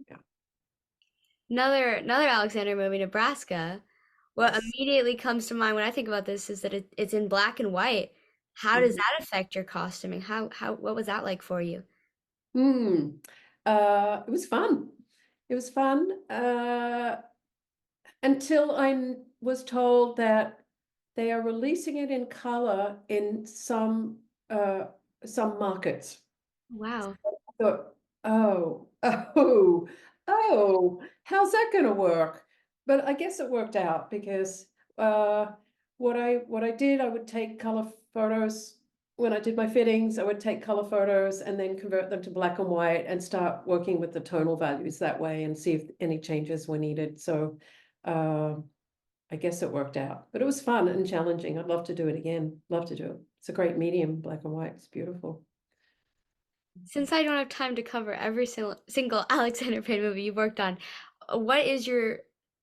Yeah. Another Alexander movie, Nebraska. What Yes. immediately comes to mind when I think about this is that it's in black and white. How does Mhm. that affect your costuming? What was that like for you? Mm. It was fun. It was fun. Until was told that they are releasing it in color in uh some markets. Wow. I thought, oh, how's that gonna work? But I guess it worked out because uh what I did, I would take color photos when I did my fittings. I would take color photos and then convert them to black and white and start working with the tonal values that way and see if any changes were needed. So uh, I guess it worked out, but it was fun and challenging. I'd love to do it again. Love to do it. It's a great medium, black and white. It's beautiful. Since I don't have time to cover every single Alexander Payne movie you've worked on, what is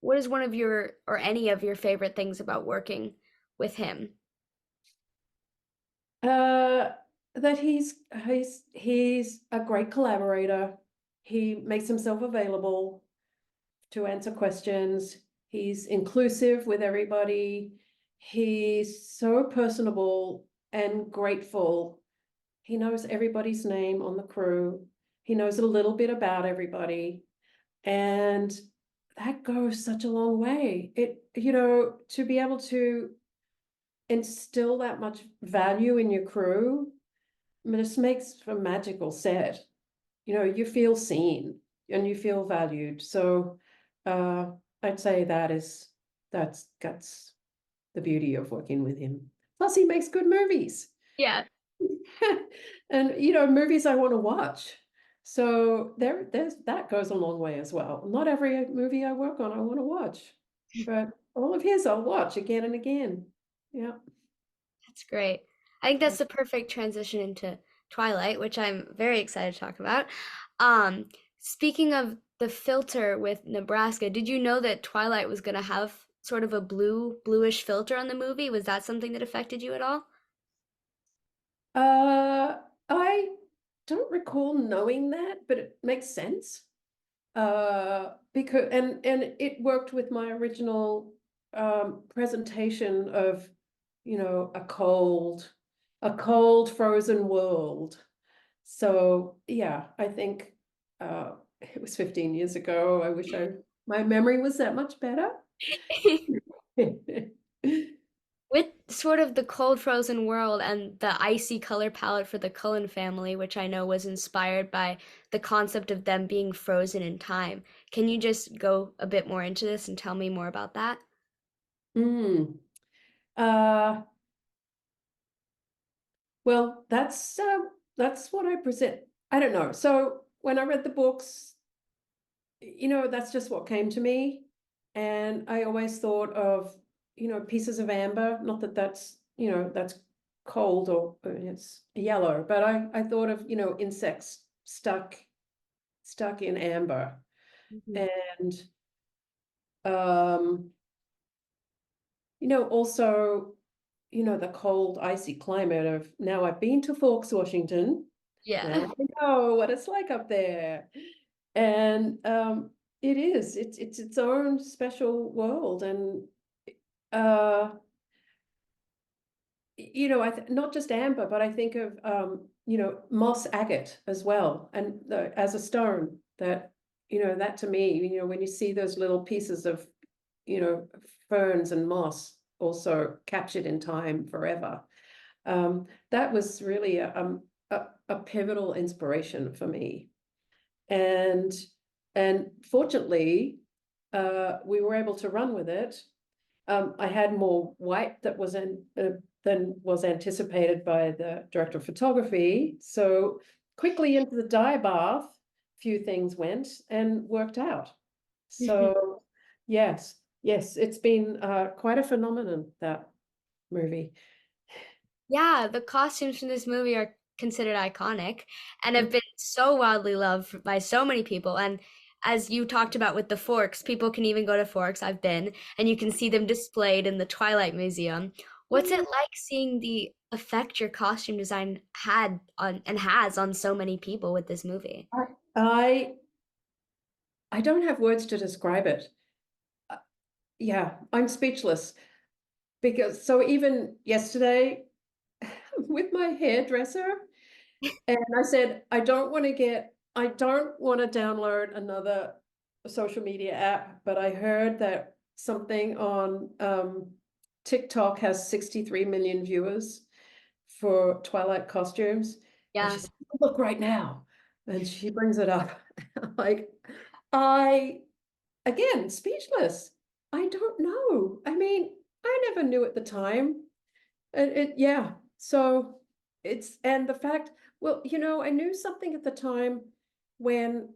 what is one of your or any of your favorite things about working with him? Uh, that he's a great collaborator. He makes himself available to answer questions. He's inclusive with everybody. He's so personable and grateful. He knows everybody's name on the crew. He knows a little bit about everybody. And that goes such a long way. To be able to instill that much value in your crew, I mean, this makes for a magical set. You feel seen and you feel valued. So uh, I'd say that's the beauty of working with him. Plus, he makes good movies. Yeah, And movies I want to watch. So there's that goes a long way as well. Not every movie I work on I want to watch, but all of his I'll watch again and again. Yeah. that's great. I think that's the perfect transition into Twilight, which I'm very excited to talk about. Um, Speaking of the filter with Nebraska, did you know that Twilight was going to have sort of a bluish filter on the movie? Was that something that affected you at all? I don't recall knowing that, but it makes sense. Uh, because and it worked with my original presentation of, a cold frozen world. So yeah, I think it was 15 years ago. I wish my memory was that much better. With sort of the cold frozen world and the icy color palette for the Cullen family, which I know was inspired by the concept of them being frozen in time. Can you just go a bit more into this and tell me more about that? Mm. Uh, well, that's what I present. I don't know. So when I read the books, that's just what came to me. And I always thought of, pieces of amber, not that that's cold or it's yellow, but I thought of, insects stuck in amber. Mhm. And um, also, the cold, icy climate of now I've been to Forks, Washington. Yeah. Now I know what it's like up there. And it's its own special world. And uh not just amber, but I think of moss agate as well, and as a stone that that to me, when you see those little pieces of you know ferns and moss also captured in time forever, that was really a pivotal inspiration for me. And fortunately, we were able to run with it. I had more white than was anticipated by the director of photography. So quickly into the dye bath, few things went and worked out. So yes, yes, it's been quite a phenomenon, that movie. Yeah, the costumes from this movie are considered iconic and have been so wildly loved by so many people. And as you talked about with the Forks, people can even go to Forks, I've been, and you can see them displayed in the Twilight Museum. What's it like seeing the effect your costume design had on and has on so many people with this movie? I I I don't have words to describe it. Uh, Yeah, I'm speechless because so even yesterday with my hairdresser, and I said, I don't want to download another social media app, but I heard that something on TikTok has 63 million viewers for Twilight costumes. And she Yeah. said, look right now. And she brings it up. Like, I, again, speechless. I don't know. I mean, I never knew at the time. Yeah. So and the fact, well, I knew something at the time when,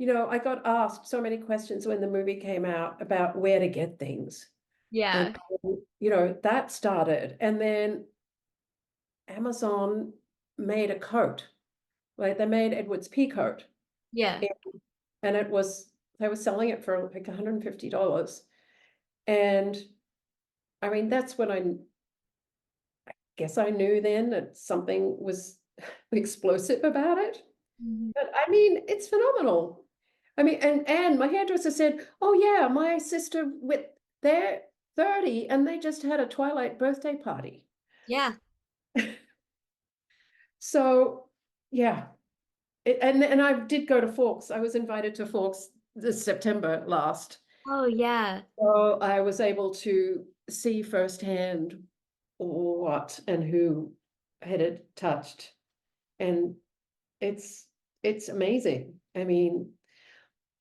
I got asked so many questions when the movie came out about where to get things. And, Yeah. that started. And then Amazon made a coat, like they made Edward's pea coat. Yeah. And they were selling it for like $150. And I mean, that's when I guess I knew then that something was explosive about it. Mhm. But I mean, it's phenomenal. I mean, and my hairdresser said, "Oh yeah, my sister they're 30 and they just had a Twilight birthday party." Yeah. So yeah, and I did go to Forks. I was invited to Forks this September last. Oh, yeah. So I was able to see firsthand what and who had it touched. And it's it's amazing. I mean,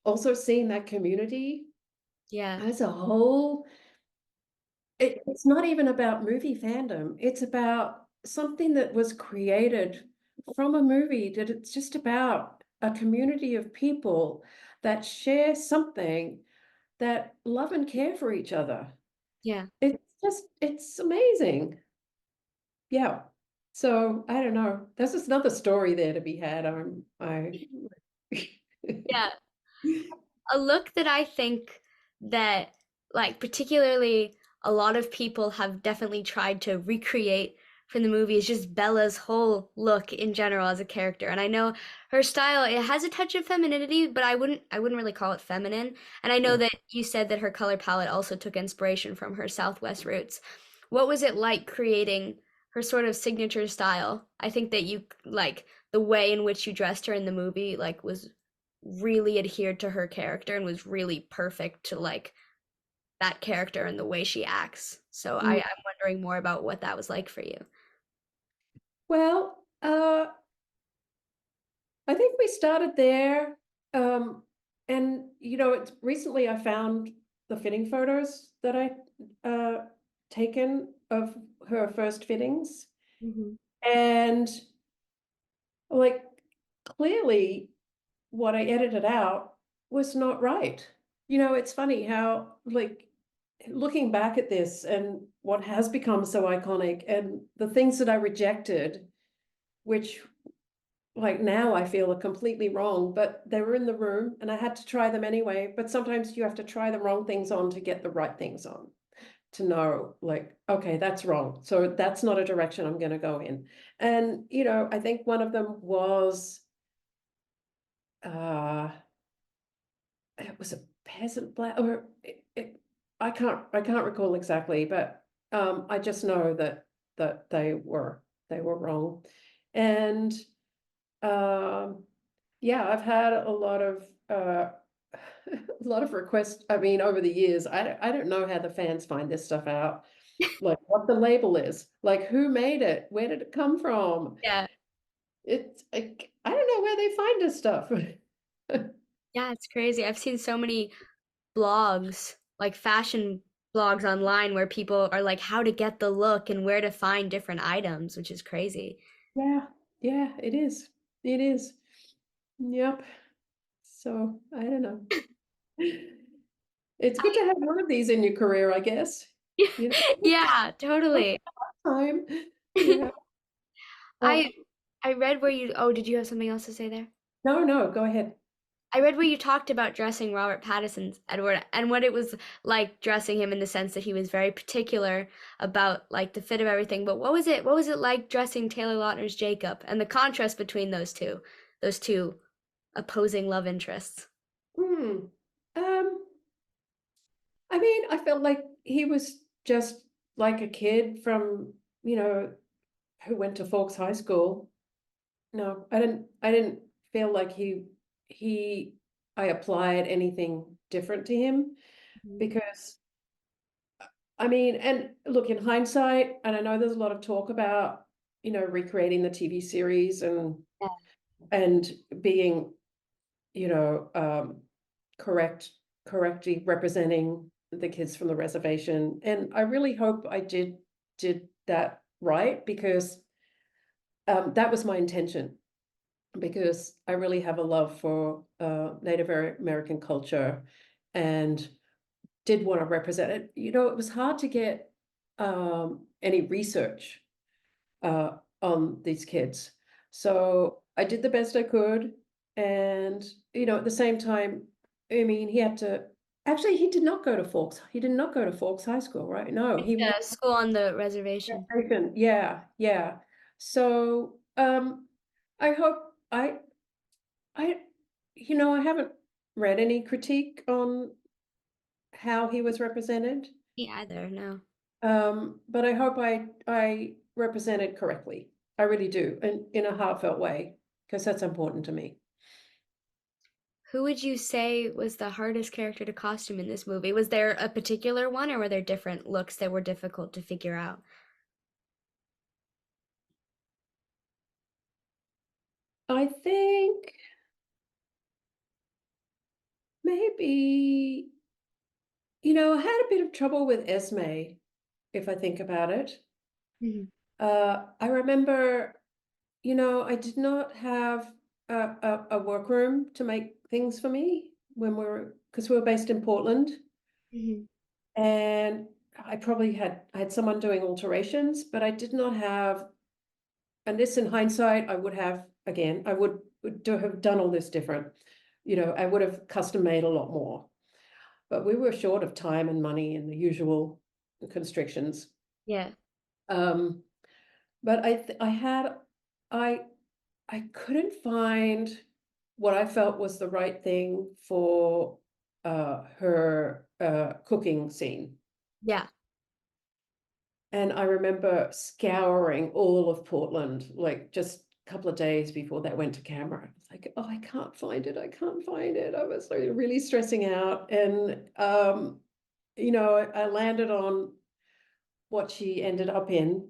also seeing that community Yeah. as a whole, it's not even about movie fandom. It's about something that was created from a movie, that it's just about a community of people that share something, that love and care for each other. Yeah. It's amazing. Yeah. So I don't know. There's just another story there to be had. I Yeah. A look that I think that, like, particularly a lot of people have definitely tried to recreate from the movie is just Bella's whole look in general as a character. And I know her style, it has a touch of femininity, but I wouldn't really call it feminine. And I know No. that you said that her color palette also took inspiration from her Southwest roots. What was it like creating her sort of signature style? I think that you like the way in which you dressed her in the movie like was really adhered to her character and was really perfect to like that character and the way she acts. So Mm. I'm wondering more about what that was like for you. Well, I think we started there. Um, and it's recently I found the fitting photos that I taken of her first fittings. Mhm. And like clearly what I edited out was not right. It's funny how like looking back at this and what has become so iconic and the things that I rejected, which like now I feel are completely wrong, but they were in the room and I had to try them anyway. But sometimes you have to try the wrong things on to get the right things on, to know like, okay, that's wrong. So that's not a direction I'm going to go in. And, I think one of them was, uh, it was a peasant black, or I can't recall exactly, but I just know that they were wrong. And yeah, I've had a lot of a lot of requests. I mean, over the years, I don't know how the fans find this stuff out, like what the label is, like who made it, where did it come from? Yeah. It's like I don't know where they find this stuff. Yeah, it's crazy. I've seen so many blogs, like fashion blogs online where people are like how to get the look and where to find different items, which is crazy. Yeah, yeah, it is. It is. Yep. So I don't know. It's good to have one of these in your career, I guess. You know, Yeah, totally. time. Yeah. I Um, I read where you oh, did you have something else to say there? no, no, go ahead. I read where you talked about dressing Robert Pattinson's Edward and what it was like dressing him in the sense that he was very particular about like the fit of everything. But what was it like dressing Taylor Lautner's Jacob and the contrast between those two opposing love interests? Hmm. Um, I mean, I felt like he was just like a kid from, who went to Forks High School. No, I didn't feel like he I applied anything different to him Mhm. because I mean, and look, in hindsight, and I know there's a lot of talk about, recreating the TV series Yeah. and being, you know, correct, correctly representing the kids from the reservation. And I really hope I did that right because that was my intention. Because I really have a love for Native American culture and did want to represent it. It was hard to get any research uh, on these kids. So I did the best I could. And, at the same time, I mean, actually, he did not go to Forks. He did not go to Forks High School, right? No, he went The school on the reservation. to Oregon. Yeah, yeah. So I hope I, I haven't read any critique on how he was represented. Me either, no. But I hope I represented correctly. I really do, in a heartfelt way, because that's important to me. Who would you say was the hardest character to costume in this movie? Was there a particular one, or were there different looks that were difficult to figure out? I think maybe, I had a bit of trouble with Esme, if I think about it. Mhm. I remember, I did not have a workroom to make things for me because we were based in Portland. Mhm. And I had someone doing alterations, but I did not have, and this in hindsight, I would have, again, I would have done all this different. I would have custom made a lot more, but we were short of time and money and the usual constrictions. Yeah. Um, but I I couldn't find what I felt was the right thing for her cooking scene. Yeah. And I remember scouring all of Portland, like just a couple of days before that went to camera. I was like, oh, I can't find it. I can't find it. I was like really stressing out. And I landed on what she ended up in,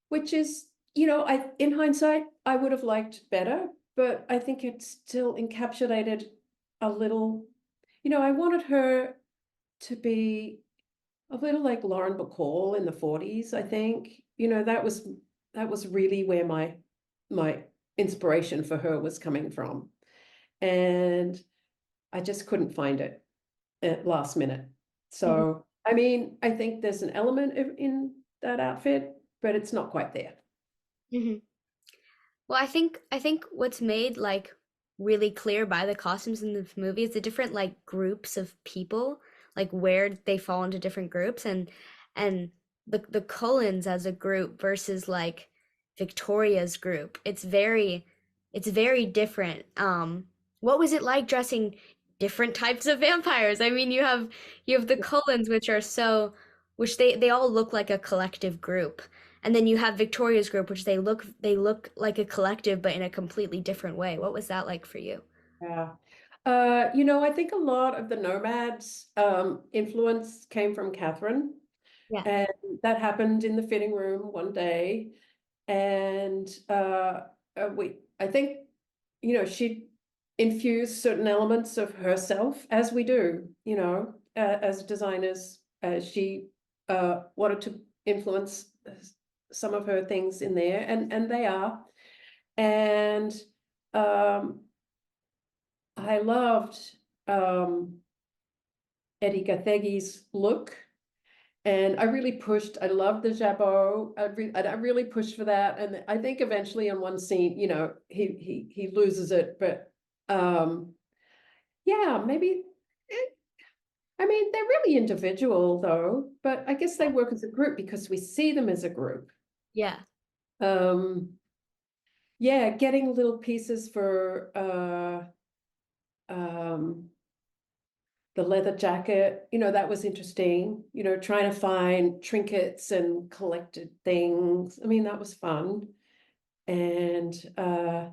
which is, I in hindsight, I would have liked better, but I think it still encapsulated a little, I wanted her to be a little like Lauren Bacall in the 40s, I think. That was really where my inspiration for her was coming from. And I just couldn't find it at last minute. Mhm. So, I mean, I think there's an element in that outfit, but it's not quite there. Mhm. Well, I think what's made like really clear by the costumes in the movie is the different like groups of people, like where they fall into different groups and the Cullens as a group versus like Victoria's group. It's very different. What was it like dressing different types of vampires? I mean, you have the Cullens which they all look like a collective group. And then you have Victoria's group, which they look like a collective, but in a completely different way. What was that like for you? Yeah. I think a lot of the nomads influence came from Catherine, Yeah. and that happened in the fitting room one day. And I think, she infused certain elements of herself, as we do, as designers. She wanted to influence some of her things in there, and they are. And um, I loved um, Eddie Gathegi's look. And I really pushed. I loved the jabot. I really pushed for that. And I think eventually in one scene, he loses it. But yeah, maybe. eh, I mean, they're really individual though. But I guess they work as a group because we see them as a group. Yeah. Um, yeah, getting little pieces for the leather jacket, that was interesting, trying to find trinkets and collected things. I mean, that was fun. And I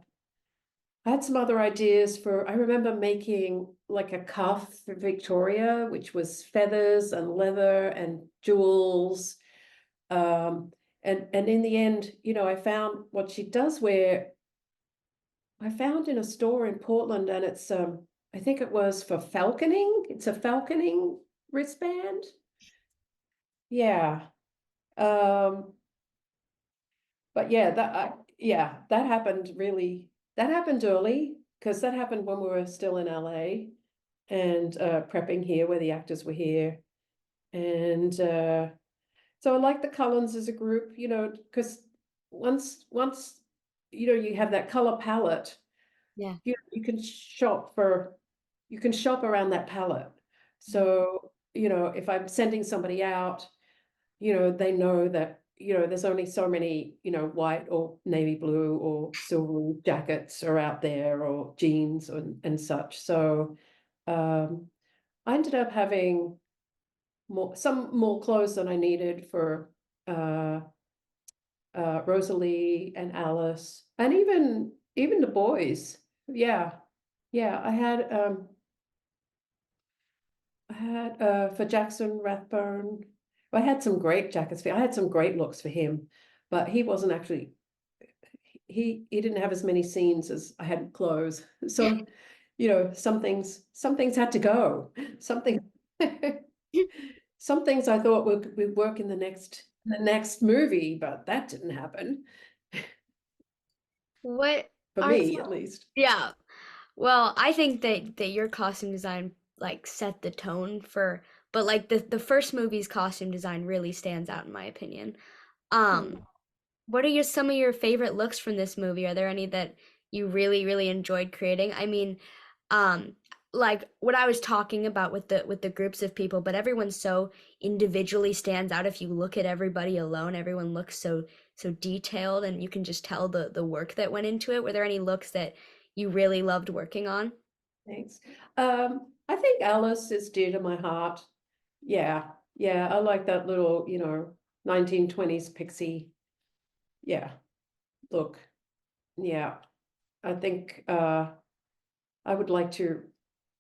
had some other ideas I remember making like a cuff for Victoria, which was feathers and leather and jewels. Um, and in the end, I found what she does wear. I found in a store in Portland, and it's I think it was for falconing. It's a falconing wristband. Yeah. Um, but yeah, that happened early because that happened when we were still in LA and prepping here where the actors were here. And so I like the Cullens as a group, because once you have that color palette, Yeah. you can shop around that palette. So, if I'm sending somebody out, they know that, there's only so many, white or navy blue or silver jackets are out there or jeans and such. So um, I ended up having some more clothes than I needed for uh, Rosalie and Alice, and even the boys. Yeah, yeah. I had for Jackson Rathbone. I had some great jackets for. I had some great looks for him, but he wasn't actually. He didn't have as many scenes as I had clothes. So, some things had to go. Something. Some things I thought would work in the next movie, but that didn't happen What for are me, at least. Yeah. Well, I think that your costume design like set the tone for but like the first movie's costume design really stands out in my opinion. Hmm. What are some of your favorite looks from this movie? Are there any that you really, really enjoyed creating? I mean, um, like what I was talking about with the groups of people, but everyone so individually stands out. If you look at everybody alone, everyone looks so detailed, and you can just tell the work that went into it. Were there any looks that you really loved working on? Thanks. I think Alice is dear to my heart. Yeah, yeah, I like that little, 1920s pixie. Yeah, look. Yeah, I think I would like to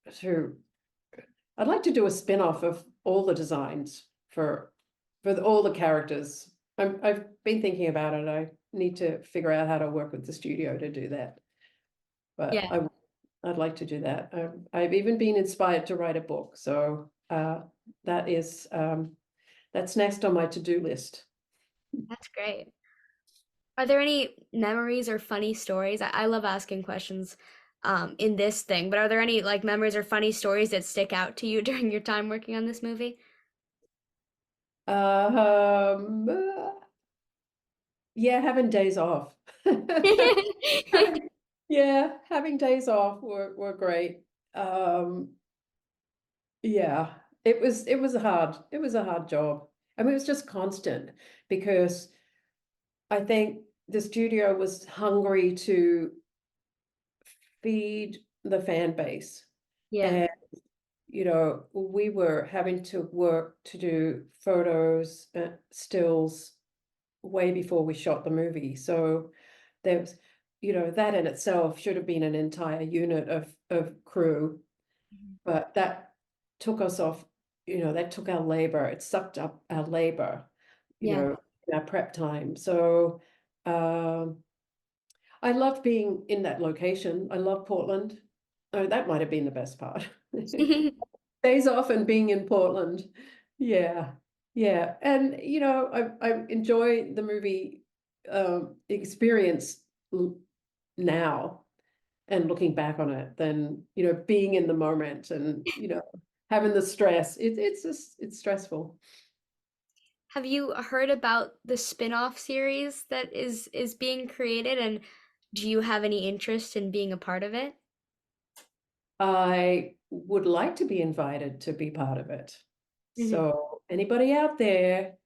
I'd like to do a spin-off of all the designs for all the characters. I've been thinking about it. I need to figure out how to work with the studio to do that. But Yeah, I'd like to do that. I've even been inspired to write a book, so that is that's next on my to-do list. that's great. Are there any memories or funny stories? I love asking questions in this thing, but are there any like memories or funny stories that stick out to you during your time working on this movie? Um, uh, yeah, having days off. Yeah, having days off were great. Um, yeah, it was a hard job. I mean, it was just constant because I think the studio was hungry to feed the fan base. Yeah. And, we were having to work to do photos, stills way before we shot the movie. So there was, that in itself should have been an entire unit of crew, Mhm. but that took us off, that took our labor, it sucked up our labor, Yeah. in our prep time. So um, I loved being in that location. I love Portland. Oh, that might have been the best part. Days off and being in Portland. Yeah. Yeah. And I enjoy the movie experience now and looking back on it than, being in the moment and, having the stress. It's stressful. Have you heard about the spin-off series that is being created, and do you have any interest in being a part of it? I would like to be invited to be part of it. Mhm. So anybody out there,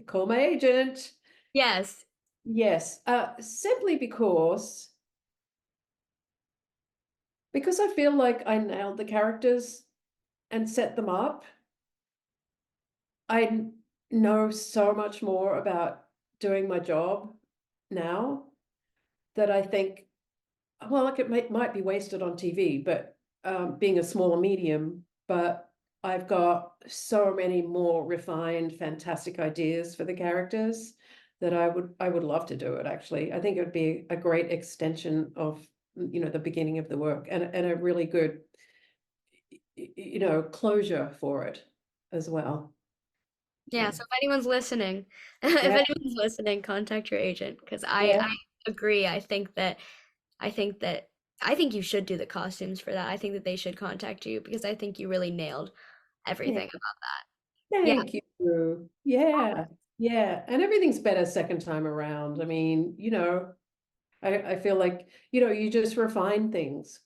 call my agent. Yes. Yes, simply because I feel like I nailed the characters and set them up. I know so much more about doing my job now that I think, well, like it might be wasted on TV, but being a smaller medium, but I've got so many more refined, fantastic ideas for the characters that I would love to do it, actually. I think it would be a great extension of, the beginning of the work and a really good, closure for it as well. Yeah, So, so if anyone's listening, if yeah, anyone's listening, contact your agent because I yeah, agree. I think that I think you should do the costumes for that. I think that they should contact you because I think you really nailed yeah. everything about that. Yeah. Thank you. Yeah, yeah. And everything's better second time around. I mean, I feel like, you just refine things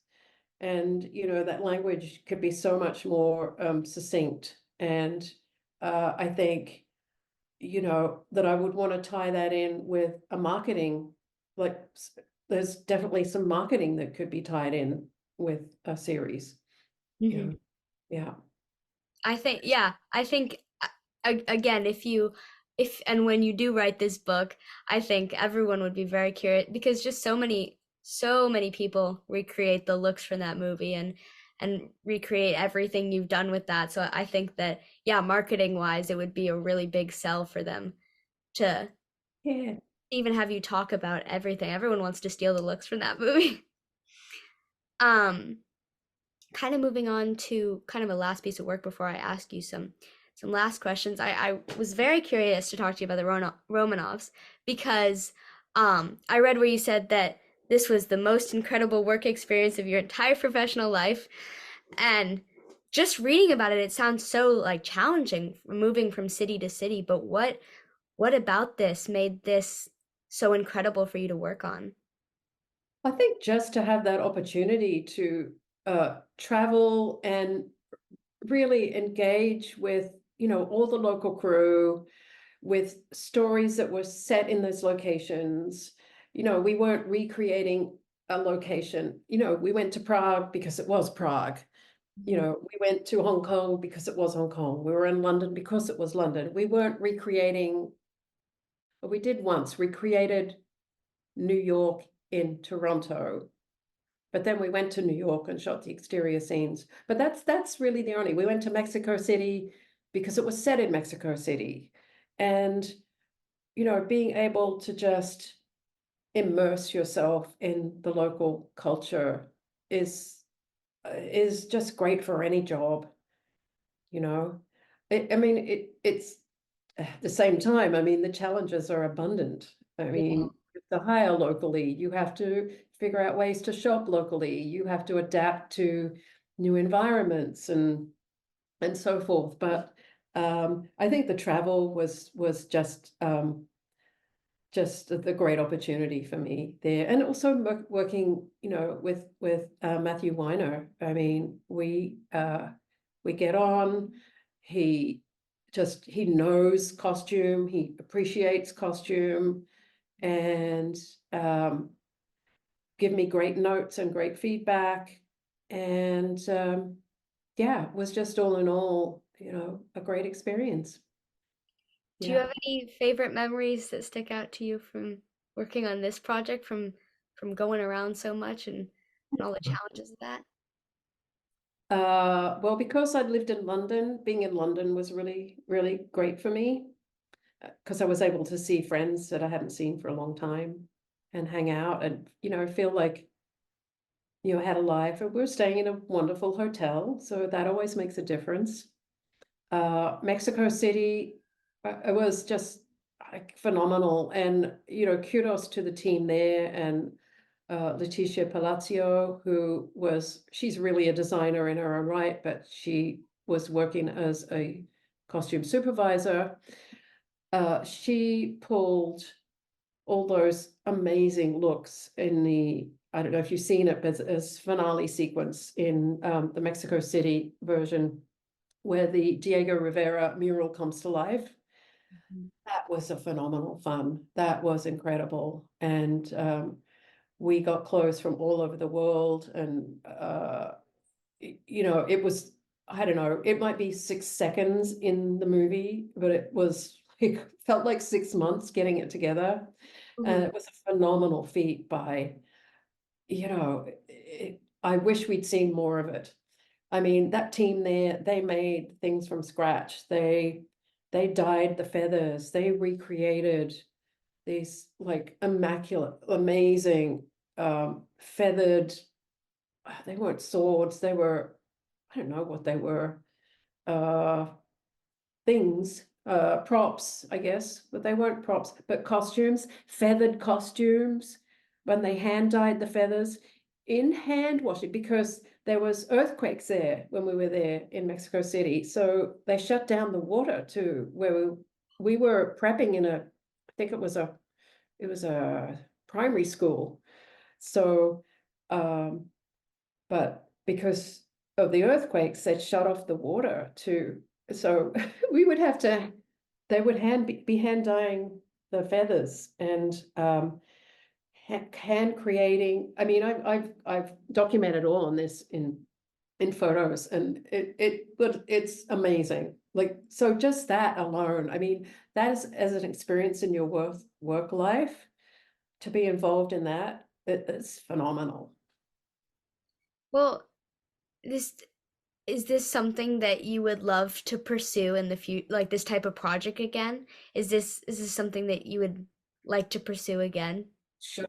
and, that language could be so much more succinct. And I think, that I would want to tie that in with a marketing, like there's definitely some marketing that could be tied in with a series. Yeah, Mhm. yeah, I think again, if and when you do write this book, I think everyone would be very curious because just so many people recreate the looks from that movie and recreate everything you've done with that. So I think that yeah, marketing wise, it would be a really big sell for them to yeah. even have you talk about everything. Everyone wants to steal the looks from that movie. Um, kind of moving on to kind of a last piece of work before I ask you some last questions. I was very curious to talk to you about the Romanovs because I read where you said that this was the most incredible work experience of your entire professional life, and just reading about it, it sounds so like challenging, moving from city to city. But what about this made this so incredible for you to work on? I think just to have that opportunity to travel and really engage with, all the local crew, with stories that were set in those locations. We weren't recreating a location. We went to Prague because it was Prague. Mhm. We went to Hong Kong because it was Hong Kong. We were in London because it was London. We weren't recreating, well, we did once, recreated New York in Toronto. But then we went to New York and shot the exterior scenes. But that's really the only. We went to Mexico City because it was set in Mexico City. And, being able to just immerse yourself in the local culture is just great for any job, you know. I mean, it's at the same time, I mean, the challenges are abundant. I Yeah. mean, you have to hire locally, you have to figure out ways to shop locally, you have to adapt to new environments and so forth. But I think the travel was just the great opportunity for me there, and also working, with Matthew Weiner. I mean, we get on. He knows costume. He appreciates costume, and give me great notes and great feedback. And yeah, it was just all in all, a great experience. Do you Yeah. have any favorite memories that stick out to you from working on this project, from going around so much and all the challenges of that? Well, because I'd lived in London, being in London was really, really great for me, because I was able to see friends that I hadn't seen for a long time and hang out and, feel like, I had a life. And we were staying in a wonderful hotel, so that always makes a difference. Mexico City, it was just like phenomenal. And, kudos to the team there and Leticia Palacio, she's really a designer in her own right, but she was working as a costume supervisor. She pulled all those amazing looks I don't know if you've seen it, but as finale sequence in the Mexico City version, where the Diego Rivera mural comes to life. Mhm. That was a phenomenal fun. That was incredible. And we got clothes from all over the world. And, it was, I don't know, it might be 6 seconds in the movie, but it felt like 6 months getting it together. And Mhm. it was a phenomenal feat I wish we'd seen more of it. I mean, that team there, they made things from scratch. They dyed the feathers. They recreated these like immaculate, amazing feathered. They weren't swords. They were, I don't know what they were. Uh, Things, props, I guess, but they weren't props, but costumes, feathered costumes, when they hand dyed the feathers in hand washing, because there was earthquakes there when we were there in Mexico City. So they shut down the water too, where we were prepping I think it was a primary school. So, but because of the earthquakes, they'd shut off the water too. So we would have to, they would be hand dyeing the feathers and hand creating. I mean, I've documented all on this in photos, and it's amazing. Like, so just that alone, I mean, that is as an experience in your work life, to be involved in that, it's phenomenal. Well, this is this something that you would love to pursue in the future, like this type of project again? Is this something that you would like to pursue again? Sure.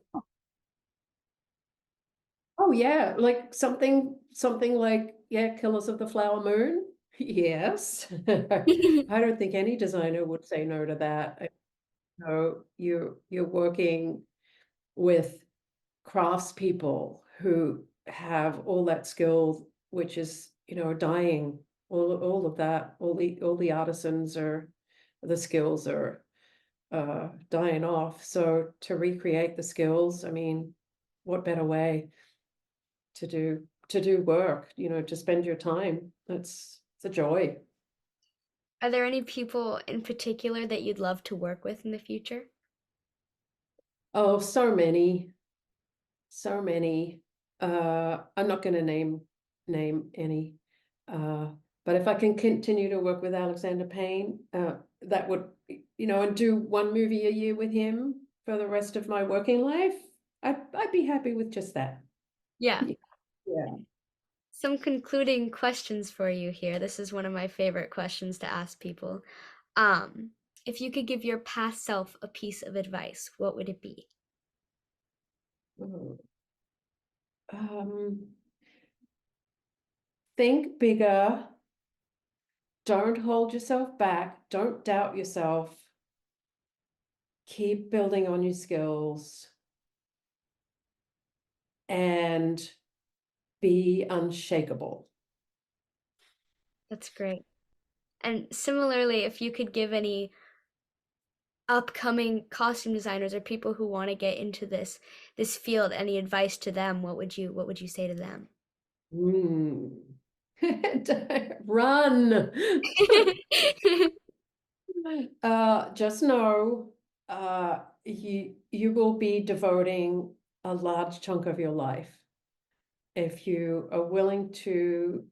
Oh yeah, like something like, yeah, Killers of the Flower Moon. Yes. I don't think any designer would say no to that. You're working with craftspeople who have all that skill, which is, dying. All of that, all the artisans the skills are dying off. So to recreate the skills, I mean, what better way to do to do work, to spend your time. It's a joy. Are there any people in particular that you'd love to work with in the future? Oh, so many, so many. I'm not going to name any. Uh, but if I can continue to work with Alexander Payne, that would, and do one movie a year with him for the rest of my working life, I'd be happy with just that. Yeah. Yeah. Some concluding questions for you here. This is one of my favorite questions to ask people. Um, if you could give your past self a piece of advice, what would it be? Oh. Um, think bigger. Don't hold yourself back. Don't doubt yourself. Keep building on your skills and be unshakable. That's great. And similarly, if you could give any upcoming costume designers or people who want to get into this field any advice to them, what would you say to them? Mm. Run. Just know you will be devoting a large chunk of your life if you are willing to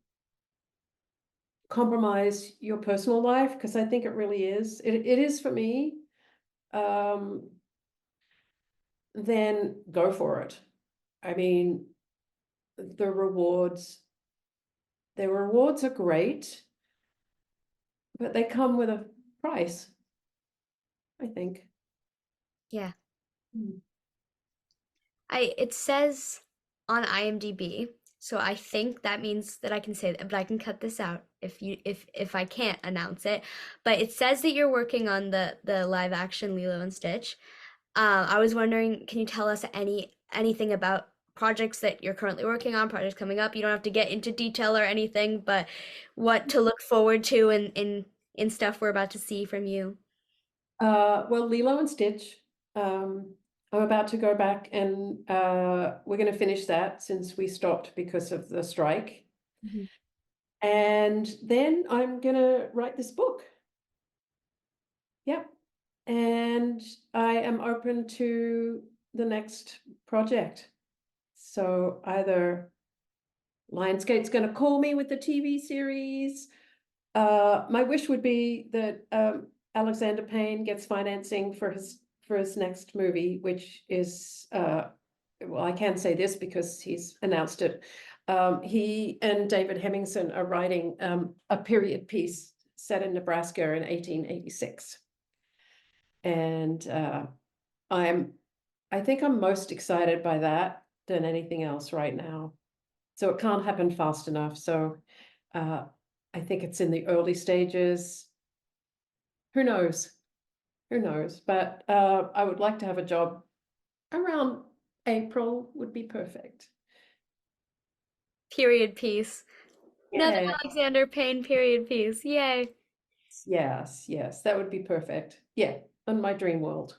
compromise your personal life, because I think it really is. It is for me. Um, then go for it. I mean, the rewards, the rewards are great, but they come with a price, I think. Yeah. Mm. It says on IMDb, so I think that means that I can say that, but I can cut this out if I can't announce it. But it says that you're working on the live action Lilo and Stitch. I was wondering, can you tell us anything about projects that you're currently working on, projects coming up? You don't have to get into detail or anything, but what to look forward to in stuff we're about to see from you. Well, Lilo and Stitch, I'm about to go back and we're going to finish that since we stopped because of the strike. Mhm. And then I'm going to write this book. Yep. And I am open to the next project. So either Lionsgate's going to call me with the TV series. My wish would be that Alexander Payne gets financing for his next movie, which is well, I can't say this because he's announced it. He and David Hemmingson are writing a period piece set in Nebraska in 1886. And I think I'm most excited by that than anything else right now. So it can't happen fast enough. So uh, I think it's in the early stages. Who knows? Who knows? But I would like to have a job around April would be perfect. Period piece. Another Yeah. Alexander Payne period piece. Yay. Yes, yes, that would be perfect. Yeah, on my dream world.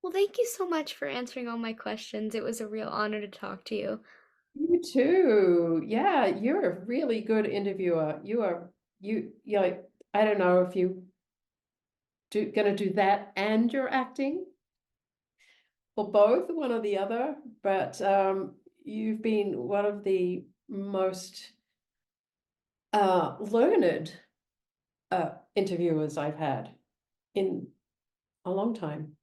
Well, thank you so much for answering all my questions. It was a real honor to talk to you. You too. Yeah, you're a really good interviewer. You like, I don't know if you gonna do that and you're acting or both, one or the other, but you've been one of the most learned interviewers I've had in a long time.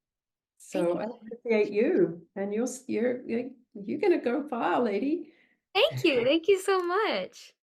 Thank So you. I appreciate you, and you're gonna go far, lady. Thank you. Thank you so much.